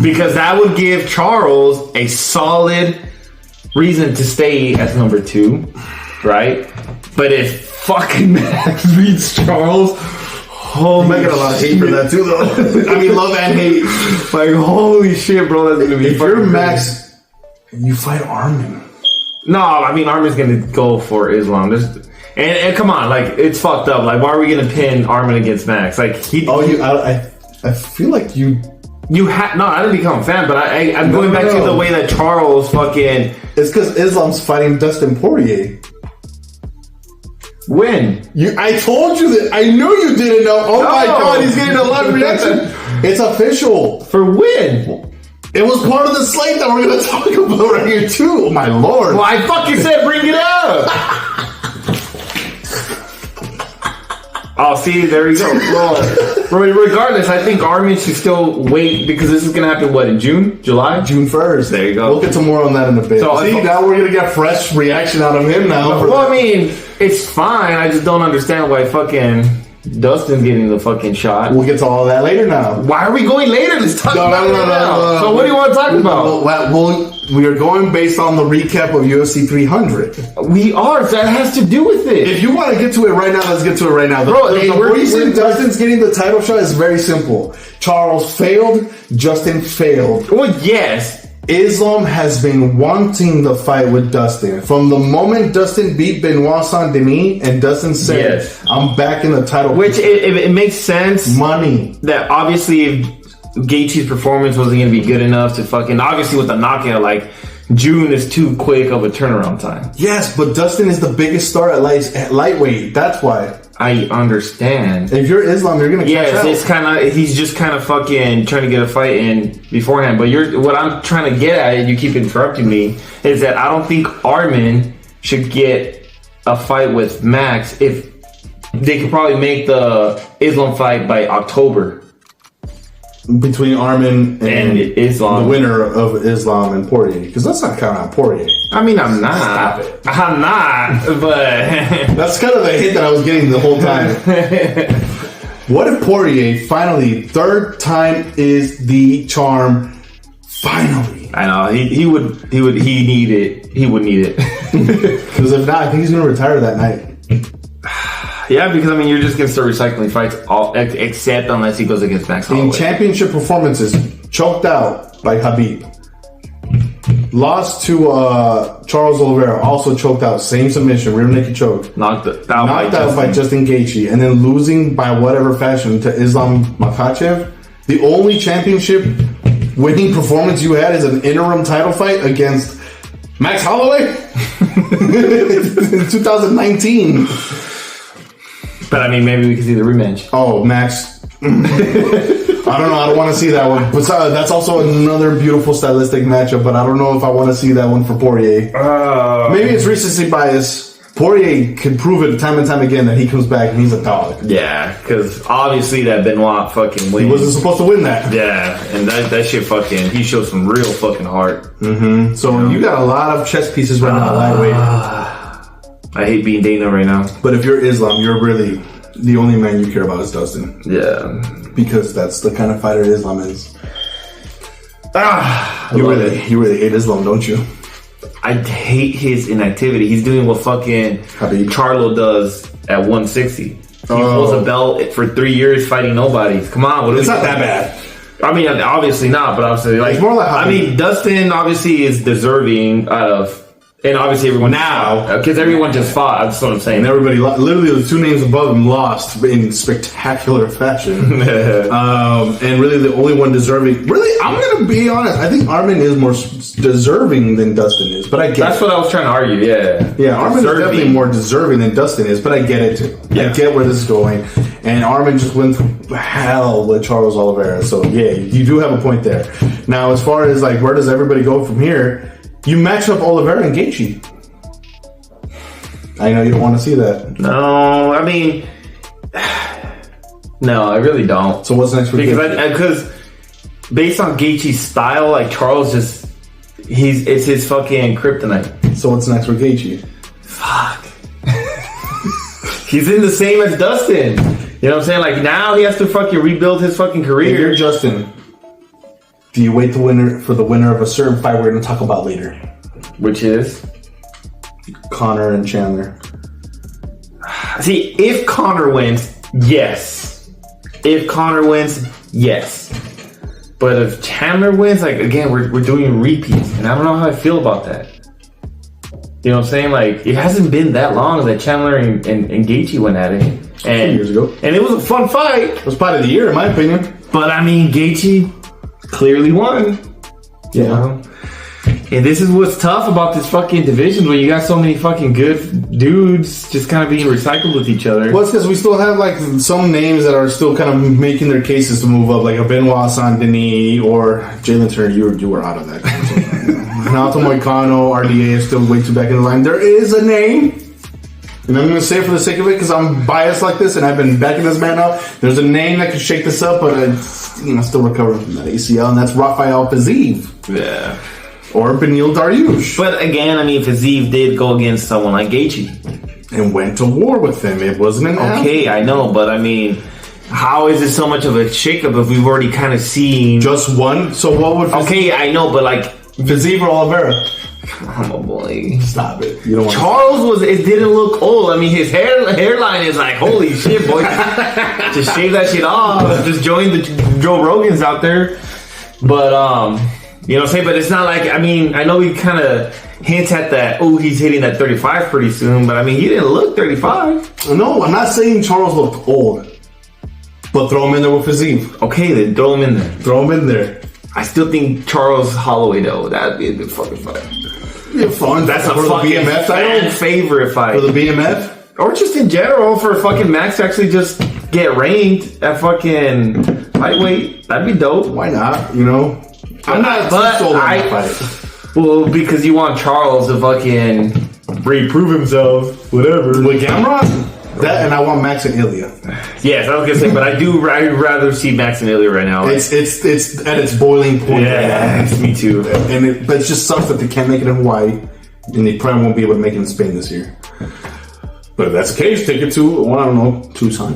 S2: Because that would give Charles a solid reason to stay as number 2, right? But if fucking Max beats Charles...
S1: I'm making a lot of hate for that too, though. I mean, love and hate.
S2: Like, holy shit, bro. That's going to be
S1: if you're Max, you fight Armin.
S2: No, I mean, Armin's going to go for Islam. And come on, like, it's fucked up. Like, why are we going to pin Armin against Max? Like,
S1: I feel like you...
S2: No, I didn't become a fan, but I'm going back to the way that Charles fucking...
S1: It's because Islam's fighting Dustin Poirier.
S2: When?
S1: I told you that. I knew you didn't know. Oh my God, he's getting a live reaction. It's official.
S2: For when?
S1: It was part of the slate that we're going to talk about right here too. Oh my Lord.
S2: Well, I fucking said bring it up. Oh, see, there you go. Well, regardless, I think Armin should still wait because this is going to happen, what, in June? July?
S1: June 1st.
S2: There you go.
S1: We'll get to more on that in a bit.
S2: So,
S1: see, now we're going to get fresh reaction out of him now.
S2: Well, I mean, it's fine. I just don't understand why fucking Dustin's getting the fucking shot.
S1: We'll get to all that later now.
S2: Why are we going later? Let's talk about it now.
S1: No.
S2: So what do you want to talk about?
S1: Well, we are going based on the recap of UFC 300.
S2: We are. So that has to do with it.
S1: If you want to get to it right now, let's get to it right now.
S2: Bro,
S1: the reason Dustin's getting the title shot is very simple. Charles failed. Justin failed.
S2: Well, yes.
S1: Islam has been wanting the fight with Dustin. From the moment Dustin beat Benoit Saint-Denis and Dustin said,
S2: yes,
S1: I'm back in the title.
S2: Which it makes sense.
S1: Money.
S2: That obviously Gaethje's performance wasn't going to be good enough to fucking... Obviously with the knockout, like, June is too quick of a turnaround time.
S1: Yes, but Dustin is the biggest star at lightweight. That's why.
S2: I understand.
S1: If you're Islam, you're gonna catch out.
S2: It's kind of he's just kind of fucking trying to get a fight in beforehand. But what I'm trying to get at, and you keep interrupting me, is that I don't think Armin should get a fight with Max if they could probably make the Islam fight by October.
S1: Between Armin and
S2: Islam,
S1: the winner of Islam and Poirier, because let's not count out Poirier.
S2: I mean, I'm not.
S1: Stop it.
S2: I'm not, but
S1: that's kind of the hit that I was getting the whole time. What if Poirier finally, third time is the charm? Finally,
S2: I know he would need it. He would need it
S1: because if not, I think he's gonna retire that night.
S2: Yeah, because I mean, you're just gonna start recycling fights, except unless he goes against Max Holloway.
S1: In championship performances, choked out by Khabib. Lost to Charles Oliveira, also choked out, same submission, rear naked choke.
S2: Knocked out
S1: by Justin Gaethje, and then losing by whatever fashion to Islam Makhachev. The only championship winning performance you had is an interim title fight against Max Holloway in 2019.
S2: But I mean, maybe we could see the rematch.
S1: Oh, Max. I don't know. I don't want to see that one. But that's also another beautiful stylistic matchup. But I don't know if I want to see that one for Poirier. Maybe it's recency bias. Poirier can prove it time and time again that he comes back and he's a dog.
S2: Yeah, because obviously that Benoit fucking wins.
S1: He wasn't supposed to win that.
S2: Yeah, and that shit fucking, he showed some real fucking heart.
S1: Mm-hmm. So you got a lot of chess pieces right now, lightweight.
S2: I hate being Dana right now.
S1: But if you're Islam, you're really the only man you care about is Dustin.
S2: Yeah.
S1: Because that's the kind of fighter Islam is. You really hate Islam, don't you?
S2: I hate his inactivity. He's doing what fucking
S1: Khabib.
S2: Charlo does at 160. He holds a belt for 3 years fighting nobody. Come on.
S1: It's not that bad.
S2: I mean, obviously not, but obviously, like,
S1: it's more like
S2: I mean, Dustin obviously is deserving out of... And obviously everyone now, because everyone just fought. That's what I'm saying.
S1: And everybody, literally the two names above him lost in spectacular fashion. And really the only one deserving, really, I'm going to be honest, I think Armin is more deserving than Dustin is, but I get
S2: That's
S1: it.
S2: what I was trying to argue, yeah.
S1: Yeah, Armin is definitely more deserving than Dustin is, but I get it too.
S2: Yeah.
S1: I get where this is going. And Armin just went through hell with Charles Oliveira, so yeah, you do have a point there. Now, as far as like, where does everybody go from here? You match up Oliveira and Gaethje. I know you don't want to see that.
S2: No, I mean, no, I really don't.
S1: So what's next for Gaethje?
S2: Because based on Gaethje's style, like Charles just, it's his fucking kryptonite.
S1: So what's next for Gaethje?
S2: Fuck. He's in the same as Dustin. You know what I'm saying? Like now he has to fucking rebuild his fucking career.
S1: If you're Justin, do you wait for the winner of a certain fight we're going to talk about later?
S2: Which is?
S1: Conor and Chandler.
S2: See, if Conor wins, yes. If Conor wins, yes. But if Chandler wins, like, again, we're doing repeats. And I don't know how I feel about that. You know what I'm saying? Like, it hasn't been that long that Chandler and Gaethje went at it. And
S1: 2 years ago.
S2: And it was a fun fight.
S1: It was fight of the year, in my opinion.
S2: But, I mean, Gaethje clearly won.
S1: Yeah.
S2: You know? And this is what's tough about this fucking division when you got so many fucking good dudes just kind of being recycled with each other.
S1: Well, it's because we still have like some names that are still kind of making their cases to move up, like a Benoit Saint-Denis or Jalen Turner. You were out of that conversation. Naoto Moicano, RDA is still way too back in the line. There is a name and I'm going to say it for the sake of it because I'm biased like this and I've been backing this man up. There's a name that could shake this up, but it's still recovering from that ACL, and that's Rafael Fiziev.
S2: Yeah.
S1: Or Beneil Dariush.
S2: But again, I mean, Fiziev did go against someone like Gaethje.
S1: And went to war with him. It wasn't an
S2: Okay, I know, but I mean, how is it so much of a shakeup if we've already kind of seen...
S1: Just one? So what would...
S2: Okay, I know, but like...
S1: Fiziev or Oliveira?
S2: Come on, boy.
S1: Stop it. You don't want
S2: Charles it didn't look old. I mean, his hairline is like, holy shit, boy. Just shave that shit off. Just join the Joe Rogans out there. But, you know what I'm saying? But it's not like, I mean, I know he kind of hints at that, oh, he's hitting that 35 pretty soon. But, I mean, he didn't look 35.
S1: No, I'm not saying Charles looked old. But throw him in there with Fiziev.
S2: Okay, then throw him in there.
S1: Throw him in there.
S2: I still think Charles Holloway, though, that'd be a good fucking fight.
S1: Yeah, fun.
S2: That's a
S1: for
S2: fucking
S1: the BMF title?
S2: favorite fight.
S1: For the BMF?
S2: Or just in general, for fucking Max to actually just get ranked at fucking lightweight. That'd be dope.
S1: Why not? You know? I'm not sold on that fight.
S2: Well, because you want Charles to fucking reprove himself, whatever.
S1: With Gamrot? That, and I want Max and Ilya.
S2: Yes, I was gonna say, but I'd rather see Max and Ilya right now.
S1: It's at its boiling point.
S2: Yeah,
S1: right now.
S2: me too.
S1: But it just sucks that they can't make it in Hawaii, and they probably won't be able to make it in Spain this year. But if that's the case, take it to, well, I don't know, Tucson.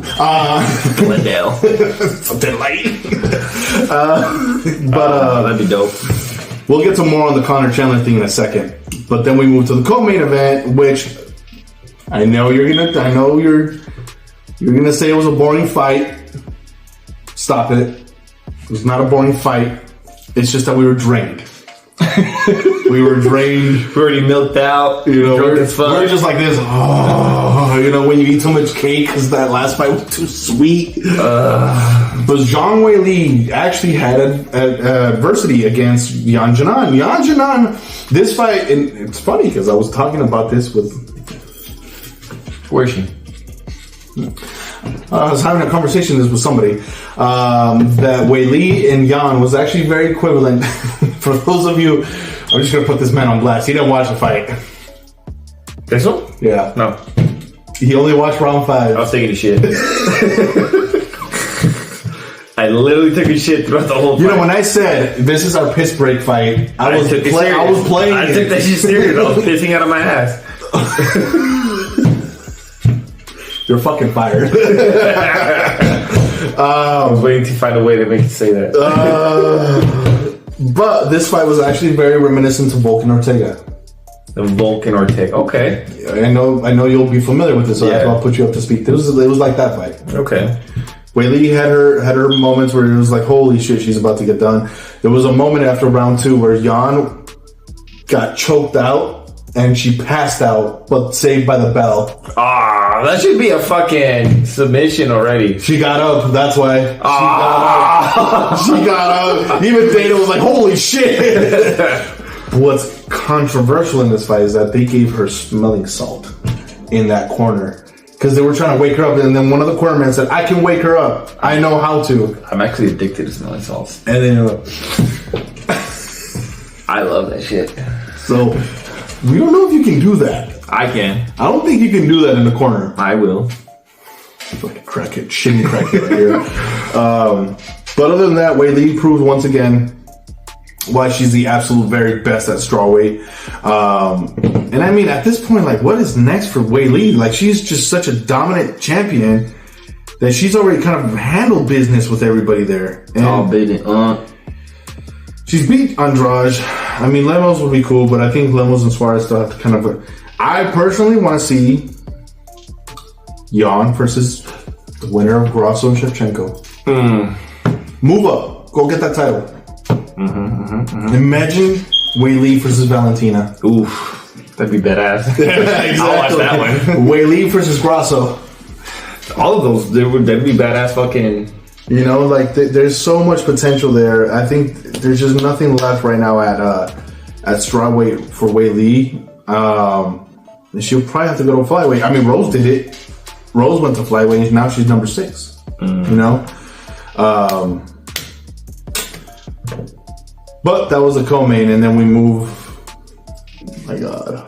S2: Glendale.
S1: Something light.
S2: That'd be dope.
S1: We'll get to more on the Conor Chandler thing in a second. But then we move to the co-main event, which I know you're gonna say it was a boring fight. Stop it. It was not a boring fight. It's just that we were drained. We were drained.
S2: We already milked out.
S1: You know,
S2: we're
S1: just like this. Oh, you know, when you eat so much cake because that last fight was too sweet. But Zhang Weili actually had adversity against Yan Jinan. Yan Jinan, this fight, and it's funny because I was talking about this with.
S2: Where is she?
S1: I was having a conversation with somebody that Weili and Yan was actually very equivalent. For those of you, I'm just going to put this man on blast. He didn't watch the fight.
S2: This one?
S1: Yeah.
S2: No.
S1: He only watched round 5.
S2: I was taking a shit. I literally took a shit throughout the whole fight.
S1: You know, when I said this is our piss break fight, I was playing.
S2: I took that shit serious. I was pissing out of my ass.
S1: You're fucking fired.
S2: I was waiting to find a way to make you say that.
S1: But this fight was actually very reminiscent of Volkan Ortega.
S2: The Volkan Ortega. Okay.
S1: I know you'll be familiar with this, so I'll put you up to speed. It was like that fight.
S2: Okay.
S1: Weili had her moments where it was like, holy shit, she's about to get done. There was a moment after round 2 where Yan got choked out and she passed out, but saved by the bell.
S2: That should be a fucking submission already.
S1: She got up, that's why. She got up. Even Dana was like, holy shit. What's controversial in this fight is that they gave her smelling salt in that corner. Because they were trying to wake her up, and then one of the cornermen said, I can wake her up. I know how to.
S2: I'm actually addicted to smelling salts.
S1: And then
S2: I love that shit.
S1: So, we don't know if you can do that.
S2: I can.
S1: I don't think you can do that in the corner.
S2: I will.
S1: Fucking crackhead, shitty crackhead right here. But other than that, Weili proved once again why she's the absolute very best at strawweight. And I mean, at this point, like, what is next for Weili? Like, she's just such a dominant champion that she's already kind of handled business with everybody there. And she's beat Andrade. I mean, Lemos would be cool, but I think Lemos and Suarez still have to kind of... I personally want to see Yan versus the winner of Grasso and Shevchenko. Move up. Go get that title. Imagine Weili versus Valentina.
S2: Oof. That'd be badass.
S1: Exactly.
S2: I'll watch that one.
S1: Weili versus Grasso.
S2: All of those, that'd be badass fucking...
S1: You know, like, there's so much potential there. I think there's just nothing left right now at strawweight for Weili. And she'll probably have to go to flyweight. I mean, Rose did it. Rose went to flyweight, and now she's number 6. You know? But that was a co-main, and then we move... Oh my God.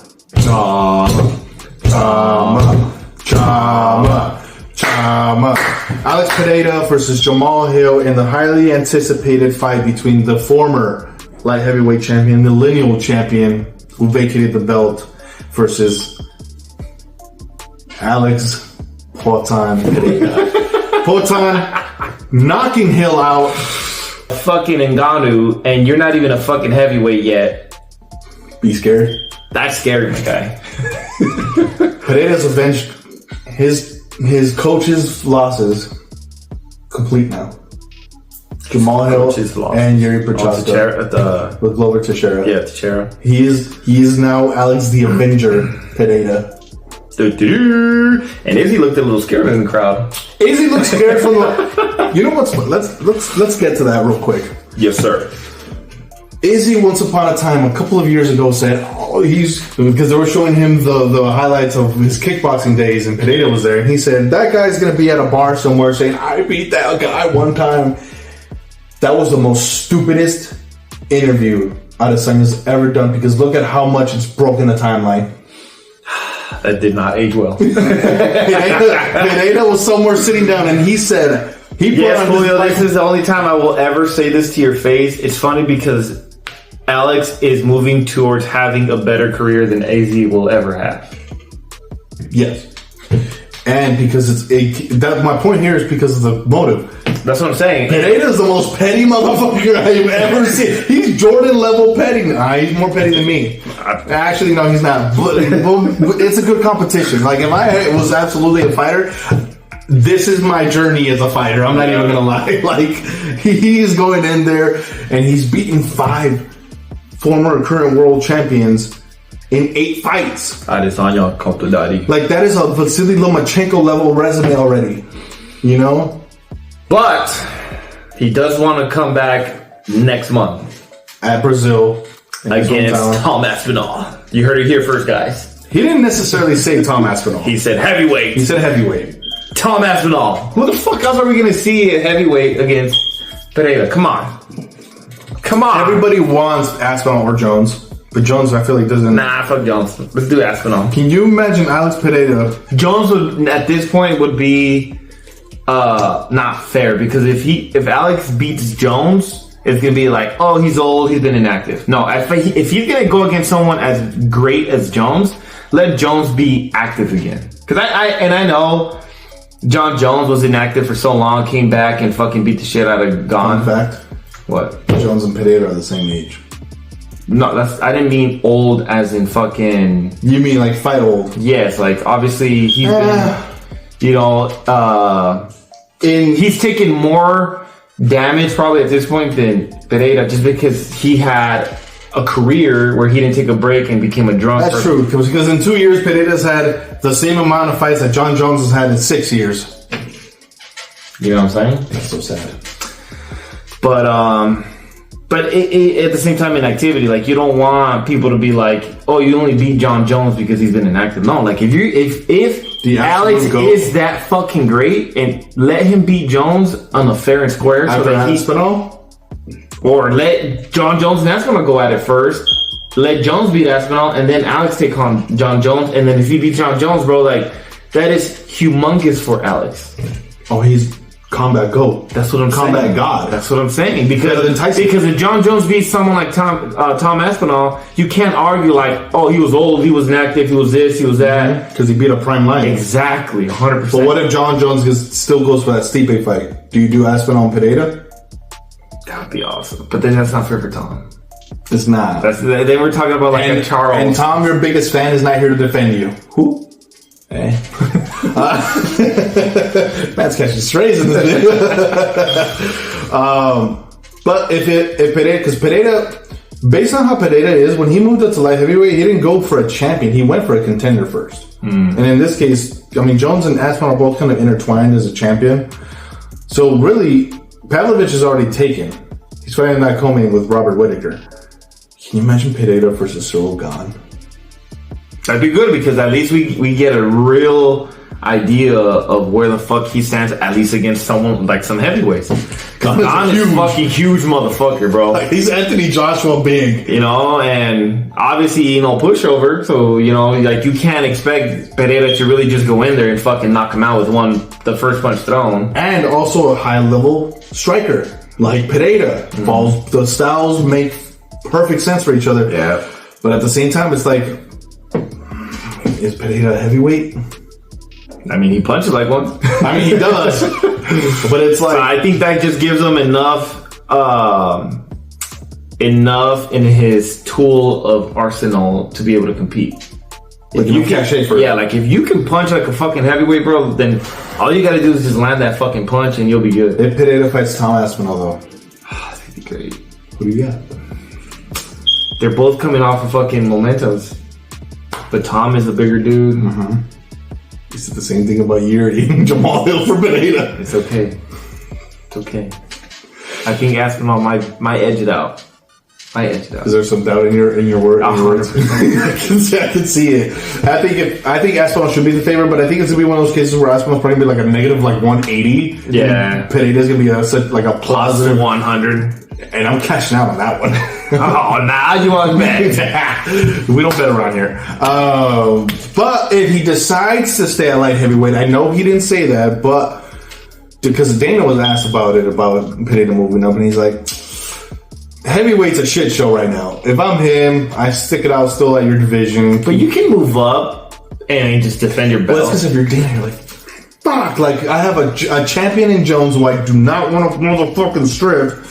S1: Alex Pereira versus Jamal Hill in the highly anticipated fight between the former light heavyweight champion, the lineal champion who vacated the belt, versus Alex Poatan Pereira. Poatan knocking Hill out.
S2: Fucking Ngannou, and you're not even a fucking heavyweight yet.
S1: Be scared.
S2: That's scary, my guy.
S1: Pereira's avenged his coach's losses. Complete now. Jamal Hill and Yuri Prochazka with Glover Teixeira.
S2: Yeah, Teixeira.
S1: He is now Alex the Avenger Pereira.
S2: And Izzy looked a little scared in the crowd.
S1: Izzy looked scared from the. You know what's? Let's get to that real quick.
S2: Yes, sir.
S1: Izzy, once upon a time, a couple of years ago, said, "Oh, because they were showing him the highlights of his kickboxing days, and Pereira was there, and he said that guy's gonna be at a bar somewhere saying I beat that guy one time." That was the most stupidest interview Adesanya's ever done, because look at how much it's broken the timeline.
S2: That did not age well.
S1: Pereira was somewhere sitting down, and he said,
S2: "Yes, Julio, this is the only time I will ever say this to your face." It's funny because Alex is moving towards having a better career than AZ will ever have.
S1: Yes. And because my point here is because of the motive.
S2: That's what I'm saying.
S1: Pereira is the most petty motherfucker I've ever seen. He's Jordan level petty. Nah, he's more petty than me. Actually, no, he's not. But it's a good competition. Like, if I was absolutely a fighter, this is my journey as a fighter. I'm not even gonna lie. Like, he's going in there and he's beaten 5 former current world champions in 8 fights.
S2: Adesanya called daddy.
S1: Like, that is a Vasily Lomachenko level resume already. You know?
S2: But he does want to come back next month
S1: at Brazil
S2: against Tom Aspinall. You heard it here first, guys.
S1: He didn't necessarily say Tom Aspinall.
S2: He said heavyweight.
S1: He said heavyweight.
S2: Tom Aspinall. Who the fuck else are we going to see at heavyweight against Pereira? Come on. Come on.
S1: Everybody wants Aspinall or Jones. But Jones, I feel like, doesn't...
S2: Nah, fuck Jones. Let's do Aspinall.
S1: Can you imagine Alex Pereira?
S2: Jones would, at this point, would be not fair, because if Alex beats Jones, it's gonna be like, oh, he's old, he's been inactive. No, if he's gonna go against someone as great as Jones, let Jones be active again. Because I know John Jones was inactive for so long, came back and fucking beat the shit out of Gone.
S1: Fun fact.
S2: What?
S1: Jones and Pereira are the same age.
S2: No, I didn't mean old as in fucking...
S1: You mean like fight old?
S2: Yes, like obviously he's been, you know, he's taken more damage probably at this point than Pereira, just because he had a career where he didn't take a break and became a drunk.
S1: That's true, because in 2 years Pereira's had the same amount of fights that John Jones has had in 6 years.
S2: You know what I'm saying?
S1: That's so sad.
S2: But at the same time, inactivity, like, you don't want people to be like, oh, you only beat John Jones because he's been inactive. No, like, if Alex is that fucking great, and let him beat Jones on a fair and square, so that
S1: Aspinall,
S2: or let John Jones and Aspinall go at it first. Let Jones beat Aspinall, and then Alex take on John Jones, and then if he beats John Jones, bro, like, that is humongous for Alex.
S1: Oh, he's combat GOAT.
S2: That's what I'm saying.
S1: Combat God.
S2: That's what I'm saying. Because if John Jones beats someone like Tom Aspinall, you can't argue like, oh, he was old, he was inactive, he was this, he was that.
S1: Because he beat a prime lion.
S2: Exactly, 100%.
S1: But what if John Jones still goes for that Stipe fight? Do you do Aspinall and Pereira?
S2: That would be awesome. But then that's not fair for Tom.
S1: It's not.
S2: They were talking about like a Charles.
S1: And Tom, your biggest fan, is not here to defend you. Who? Hey. Man's catching strays in this video. But if Pereira, because Pereira, based on how Pereira is, when he moved up to light heavyweight, he didn't go for a champion. He went for a contender first. And in this case, I mean, Jones and Aspinall are both kind of intertwined as a champion. So really, Pavlovich is already taken. He's fighting that co-main with Robert Whittaker. Can you imagine Pereira versus Cyril Gane?
S2: That'd be good, because at least we get a real idea of where the fuck he stands, at least against someone like some heavyweights. Don is a fucking huge motherfucker, bro.
S1: Like, he's Anthony Joshua big.
S2: You know, and obviously, pushover. So, like, you can't expect Pereira to really just go in there and fucking knock him out with the first punch thrown.
S1: And also a high-level striker. Like Pereira. The styles make perfect sense for each other.
S2: Yeah.
S1: But at the same time, it's like, is Pereira a heavyweight?
S2: I mean, he punches like one.
S1: I mean, he does. But it's like...
S2: So I think that just gives him enough in his tool of arsenal to be able to compete.
S1: Like if you can,
S2: like if you can punch like a fucking heavyweight, bro, then all you gotta do is just land that fucking punch and you'll be good.
S1: If Pereira fights Tom Aspinall, though,
S2: that'd be great.
S1: Who do you got?
S2: They're both coming off of fucking mementos, but Tom is the bigger dude.
S1: Mm-hmm. You said the same thing about Yuri and Jamal Hill for Pereira.
S2: It's okay. It's okay. I think Aspinall might edge it out. Is
S1: there some doubt in your word?
S2: 100%.
S1: I can see it. I think Aspinall should be the favorite, but I think it's gonna be one of those cases where Aspinall's probably gonna be like a negative 180.
S2: Yeah.
S1: Pereira's gonna be a
S2: positive 100.
S1: And I'm cashing out on that one.
S2: Oh, now you want to bet?
S1: We don't bet around here. But if he decides to stay at light heavyweight, I know he didn't say that, but because Dana was asked about Pereira moving up, and he's like, heavyweight's a shit show right now. If I'm him, I stick it out still at your division.
S2: But you can move up and just defend your belt.
S1: Well, it's because if you're Dana, you're like, fuck. Like, I have a champion in Jones who I do not want to motherfucking strip.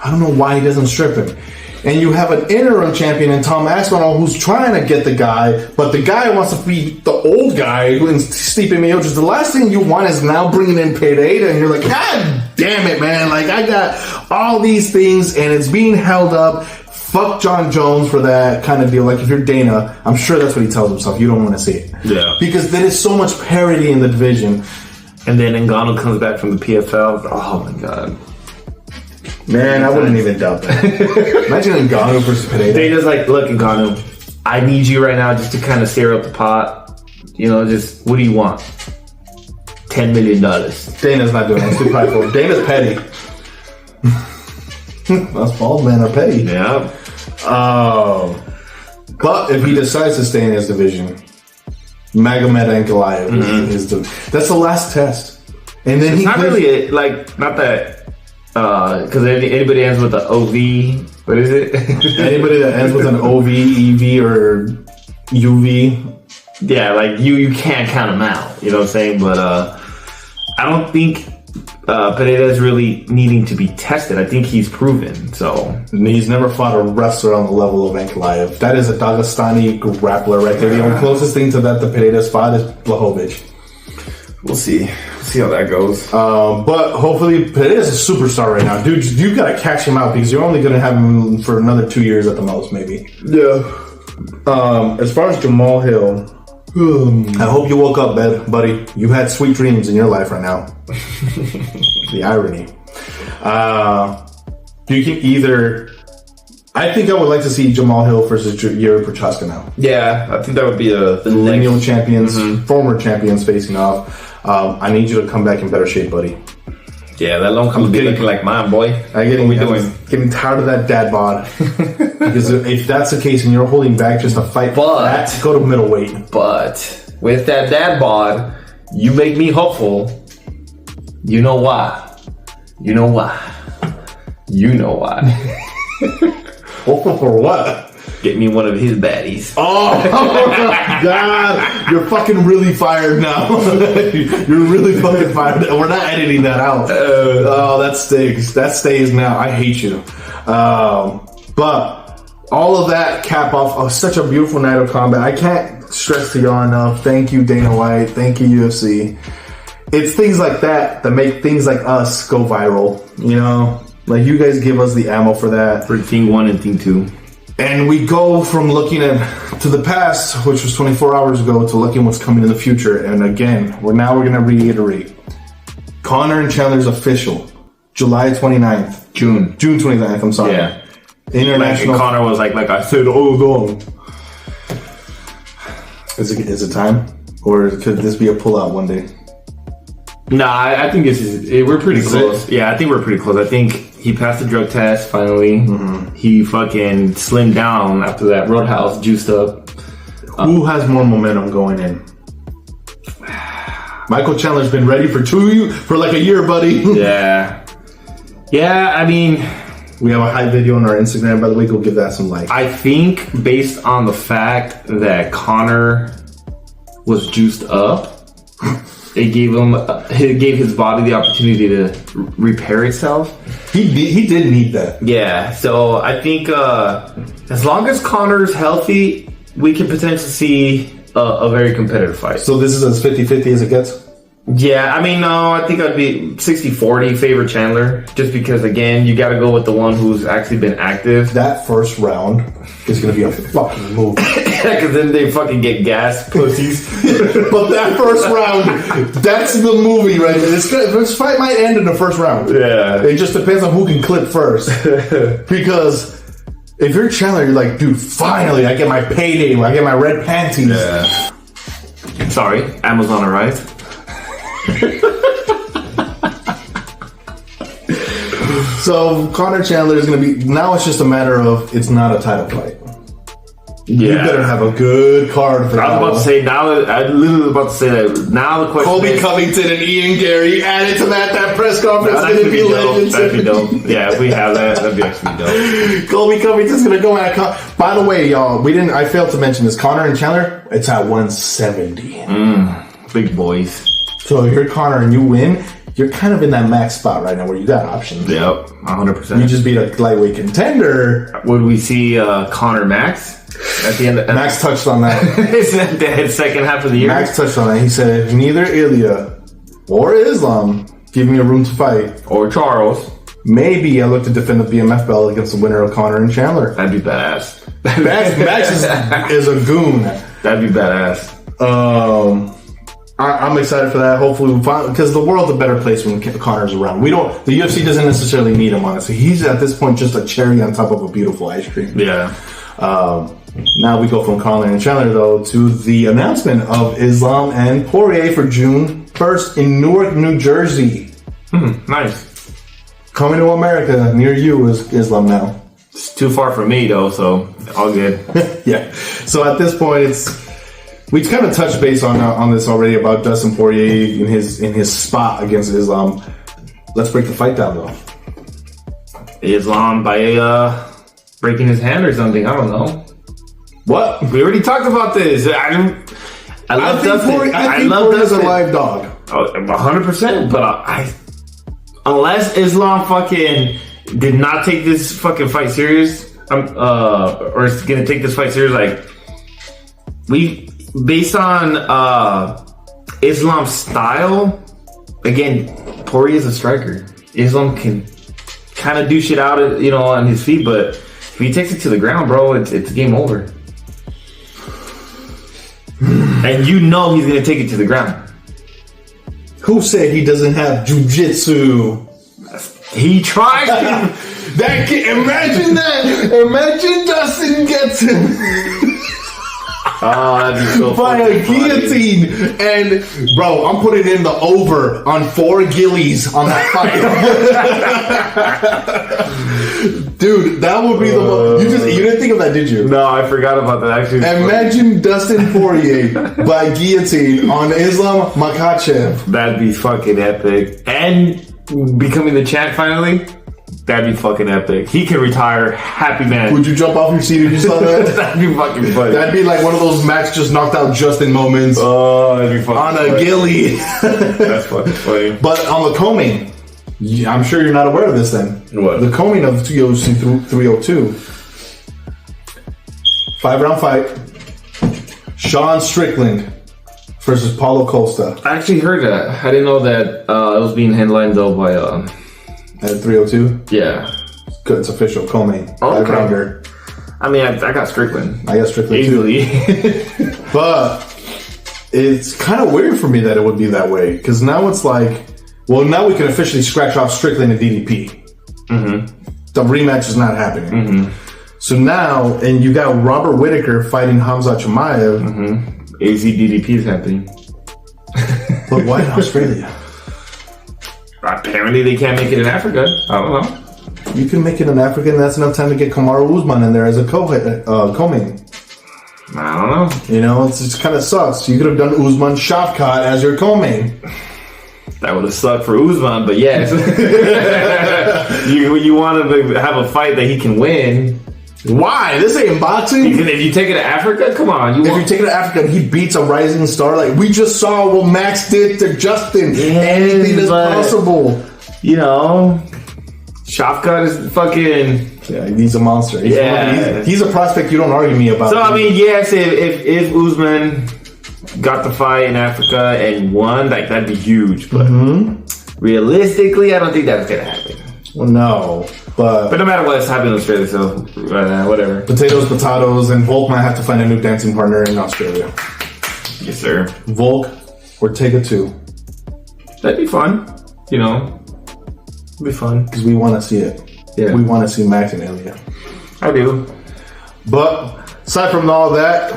S1: I don't know why he doesn't strip him. And you have an interim champion in Tom Aspinall who's trying to get the guy, but the guy wants to be the old guy and Stipe Miocic. The last thing you want is now bringing in Pereira, and you're like, God damn it, man. Like, I got all these things, and it's being held up. Fuck John Jones for that kind of deal. Like, if you're Dana, I'm sure that's what he tells himself. You don't want to see it.
S2: Yeah.
S1: Because there is so much parity in the division.
S2: And then Ngannou comes back from the PFL. Oh, my God.
S1: Man, I wouldn't even doubt that. Imagine Ngannou versus Pereira.
S2: Dana's like, look, Ngannou, I need you right now just to kind of stir up the pot. Just, what do you want? $10 million.
S1: Dana's not doing that. It's too prideful. Dana's petty. Us bald men are petty.
S2: Yeah.
S1: But if he decides to stay in his division, Magomed Ankalaev that's the last test. And then
S2: it's not really not that. Because anybody ends with an OV, what is it?
S1: Anybody that ends with an OV, EV, or UV.
S2: Yeah, you can't count them out. You know what I'm saying? But I don't think Pereira is really needing to be tested. I think he's proven. So
S1: he's never fought a wrestler on the level of Ankalaev. That is a Dagestani grappler right there. The only closest thing to that Pereira's fought is Blachowicz.
S2: We'll see. See how that goes.
S1: But hopefully, Pereira's a superstar right now. Dude, you gotta catch him out because you're only gonna have him for another 2 years at the most, maybe.
S2: Yeah.
S1: As far as Jamal Hill, I hope you woke up, buddy. You had sweet dreams in your life right now. The irony. You can either... I think I would like to see Jamal Hill versus Yuri Prochazka now.
S2: Yeah, I think that would be the
S1: lineal champions, former champions facing off. I need you to come back in better shape, buddy.
S2: Yeah, that long come be looking like mine, boy.
S1: Getting tired of that dad bod. Because if that's the case and you're holding back just to fight that, go to middleweight.
S2: But with that dad bod, you make me hopeful. You know why? You know why? You know why?
S1: Hopeful for what?
S2: Get me one of his baddies.
S1: Oh my God! You're fucking really fired now. You're really fucking fired. We're not editing that out. Oh, that stinks. That stays now. I hate you. But all of that cap off such a beautiful night of combat. I can't stress to y'all enough. Thank you, Dana White. Thank you, UFC. It's things like that make things like us go viral. Like you guys give us the ammo for that.
S2: For thing 1 and thing 2.
S1: And we go from looking to the past, which was 24 hours ago, to looking what's coming in the future. And again, we're going to reiterate. Conor and Chandler's official. July 29th. June 29th, I'm sorry.
S2: Yeah.
S1: International.
S2: Conor was like I said, hold on.
S1: Is it time? Or could this be a pullout one day?
S2: Nah, I think we're pretty close. Yeah, I think we're pretty close. I think he passed the drug test finally. Mm-hmm. He fucking slimmed down after that Roadhouse, juiced up.
S1: Who has more momentum going in? Michael Chandler's been ready for like a year, buddy.
S2: Yeah. Yeah, I mean...
S1: We have a hype video on our Instagram, by the way. Go give that some like.
S2: I think based on the fact that Conor was juiced up, it gave his body the opportunity to repair itself.
S1: He did need that.
S2: Yeah, so I think as long as Conor's healthy, we can potentially see a very competitive fight.
S1: So this is as 50-50 as it gets?
S2: Yeah, I mean, no, I think I'd be 60-40 favor Chandler, just because, again, you got to go with the one who's actually been active.
S1: That first round is going to be a fucking movie.
S2: Because then they fucking get gassed, pussies.
S1: But that first round, that's the movie right there. This fight might end in the first round.
S2: Yeah.
S1: It just depends on who can clip first. Because if you're Chandler, you're like, dude, finally, I get my payday. I get my red panties.
S2: Yeah. Sorry, Amazon arrived.
S1: So Conor Chandler is going to be. Now it's just a matter of it's not a title fight.
S2: Yeah.
S1: You better have a good card for that.
S2: I was about to say now. I literally about to say that now. The question
S1: Colby
S2: is,
S1: Covington and Ian Gary added to that press conference.
S2: That'd
S1: Going to be legends.
S2: That'd be dope. Yeah, if we have that, that'd be actually dope.
S1: Colby Covington's going to go at. By the way, y'all, I failed to mention this. Conor and Chandler, it's at 170.
S2: Big boys.
S1: So if you're Conor and you win, you're kind of in that max spot right now where you got options.
S2: Yep, 100%.
S1: You just beat a lightweight contender.
S2: Would we see Conor Max at the end?
S1: Max touched on that.
S2: Isn't that the second half of the year?
S1: Max touched on that. He said, neither Ilya or Islam give me a room to fight.
S2: Or Charles.
S1: Maybe I look to defend the BMF belt against the winner of Conor and Chandler.
S2: That'd be badass.
S1: Max is a goon.
S2: That'd be badass.
S1: I'm excited for that. Hopefully we find, because the world's a better place when Conor's around. The UFC doesn't necessarily need him, honestly. He's at this point just a cherry on top of a beautiful ice cream.
S2: Yeah.
S1: Now we go from Conor and Chandler though to the announcement of Islam and Poirier for June 1st in Newark, New Jersey.
S2: Nice.
S1: Coming to America near you is Islam now.
S2: It's too far from me though, so all good.
S1: Yeah. So at this point, we kind of touched base on this already about Dustin Poirier in his spot against Islam. Let's break the fight down though.
S2: Islam by breaking his hand or something. I don't know.
S1: What?
S2: We already talked about this. I love Dustin.
S1: I love Dustin. A live dog.
S2: 100%. But unless Islam fucking did not take this fucking fight serious, or is gonna take this fight serious, like based on Islam's style, again, Poirier is a striker. Islam can kind of do shit out, on his feet, but if he takes it to the ground, bro, it's game over. And he's gonna take it to the ground.
S1: Who said he doesn't have jiu-jitsu?
S2: He tried.
S1: Imagine that. Imagine Dustin gets him.
S2: Oh, that'd be so
S1: by a guillotine. And bro, I'm putting in the over on 4 gillies on that fight. Dude, that would be the most. You didn't think of that, did you?
S2: No, I forgot about that actually.
S1: Imagine Dustin Poirier by guillotine on Islam Makhachev.
S2: That'd be fucking epic. And becoming the champ finally. That'd be fucking epic. He can retire happy man.
S1: Would you jump off your seat if you saw that?
S2: That'd be fucking funny.
S1: That'd be like one of those Max just knocked out Justin moments.
S2: Oh, that'd be fucking
S1: on
S2: funny.
S1: A gilly.
S2: That's fucking funny.
S1: But on the combing, I'm sure you're not aware of this then.
S2: What?
S1: The combing of UFC 302. 5-round fight. Sean Strickland versus Paulo Costa.
S2: I actually heard that. I didn't know that it was being headlined though by
S1: at 302?
S2: Yeah.
S1: Good, it's official. Coleman.
S2: Oh, okay.
S1: 5-rounder.
S2: I mean, I got Strickland.
S1: I got Strickland
S2: easily.
S1: Too. But it's kind of weird for me that it would be that way. Because now it's like, well, now we can officially scratch off Strickland and DDP. Mm-hmm. The rematch is not happening. Mm-hmm. So now, and you got Robert Whittaker fighting Hamza Chimaev.
S2: Mm-hmm. AZDDP is happening.
S1: But why in Australia?
S2: Apparently, they can't make it in Africa. I don't know.
S1: You can make it in Africa, and that's enough time to get Kamaru Usman in there as a co-main.
S2: I don't know.
S1: You know, it just kind of sucks. You could have done Usman Shavkat as your co-main.
S2: That would have sucked for Usman, but yes. you want to have a fight that he can win.
S1: Why? This ain't boxing.
S2: Because if you take it to Africa, come on.
S1: If you take it to Africa and he beats a rising star, like we just saw what Max did to Justin. Anything is possible.
S2: You know, Shavkat is fucking...
S1: Yeah, he's a monster. He's a prospect you don't argue me about.
S2: So, I mean, yes, if Usman got the fight in Africa and won, like, that'd be huge. But realistically, I don't think that's going to happen.
S1: Well, no. But
S2: no matter what, it's happening in Australia, so whatever.
S1: Potatoes, and Volk might have to find a new dancing partner in Australia.
S2: Yes, sir.
S1: Volk or Taker 2.
S2: That'd be fun. You know, it'd be fun.
S1: Because we want to see it.
S2: Yeah.
S1: We want to see Max and Ilya.
S2: I do.
S1: But aside from all that,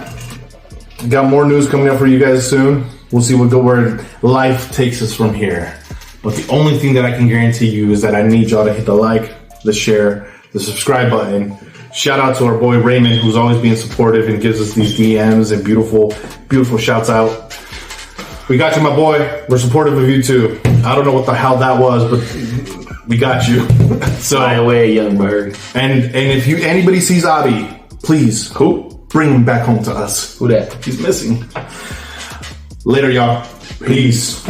S1: got more news coming up for you guys soon. We'll see where life takes us from here. But the only thing that I can guarantee you is that I need y'all to hit the like, the share, the subscribe button. Shout out to our boy Raymond, who's always being supportive and gives us these DMs and beautiful, beautiful shouts out. We got you, my boy. We're supportive of you too. I don't know what the hell that was, but we got you. So
S2: fly away, young bird.
S1: And if anybody sees Abi, please bring him back home to us.
S2: Who that?
S1: He's missing. Later, y'all. Peace.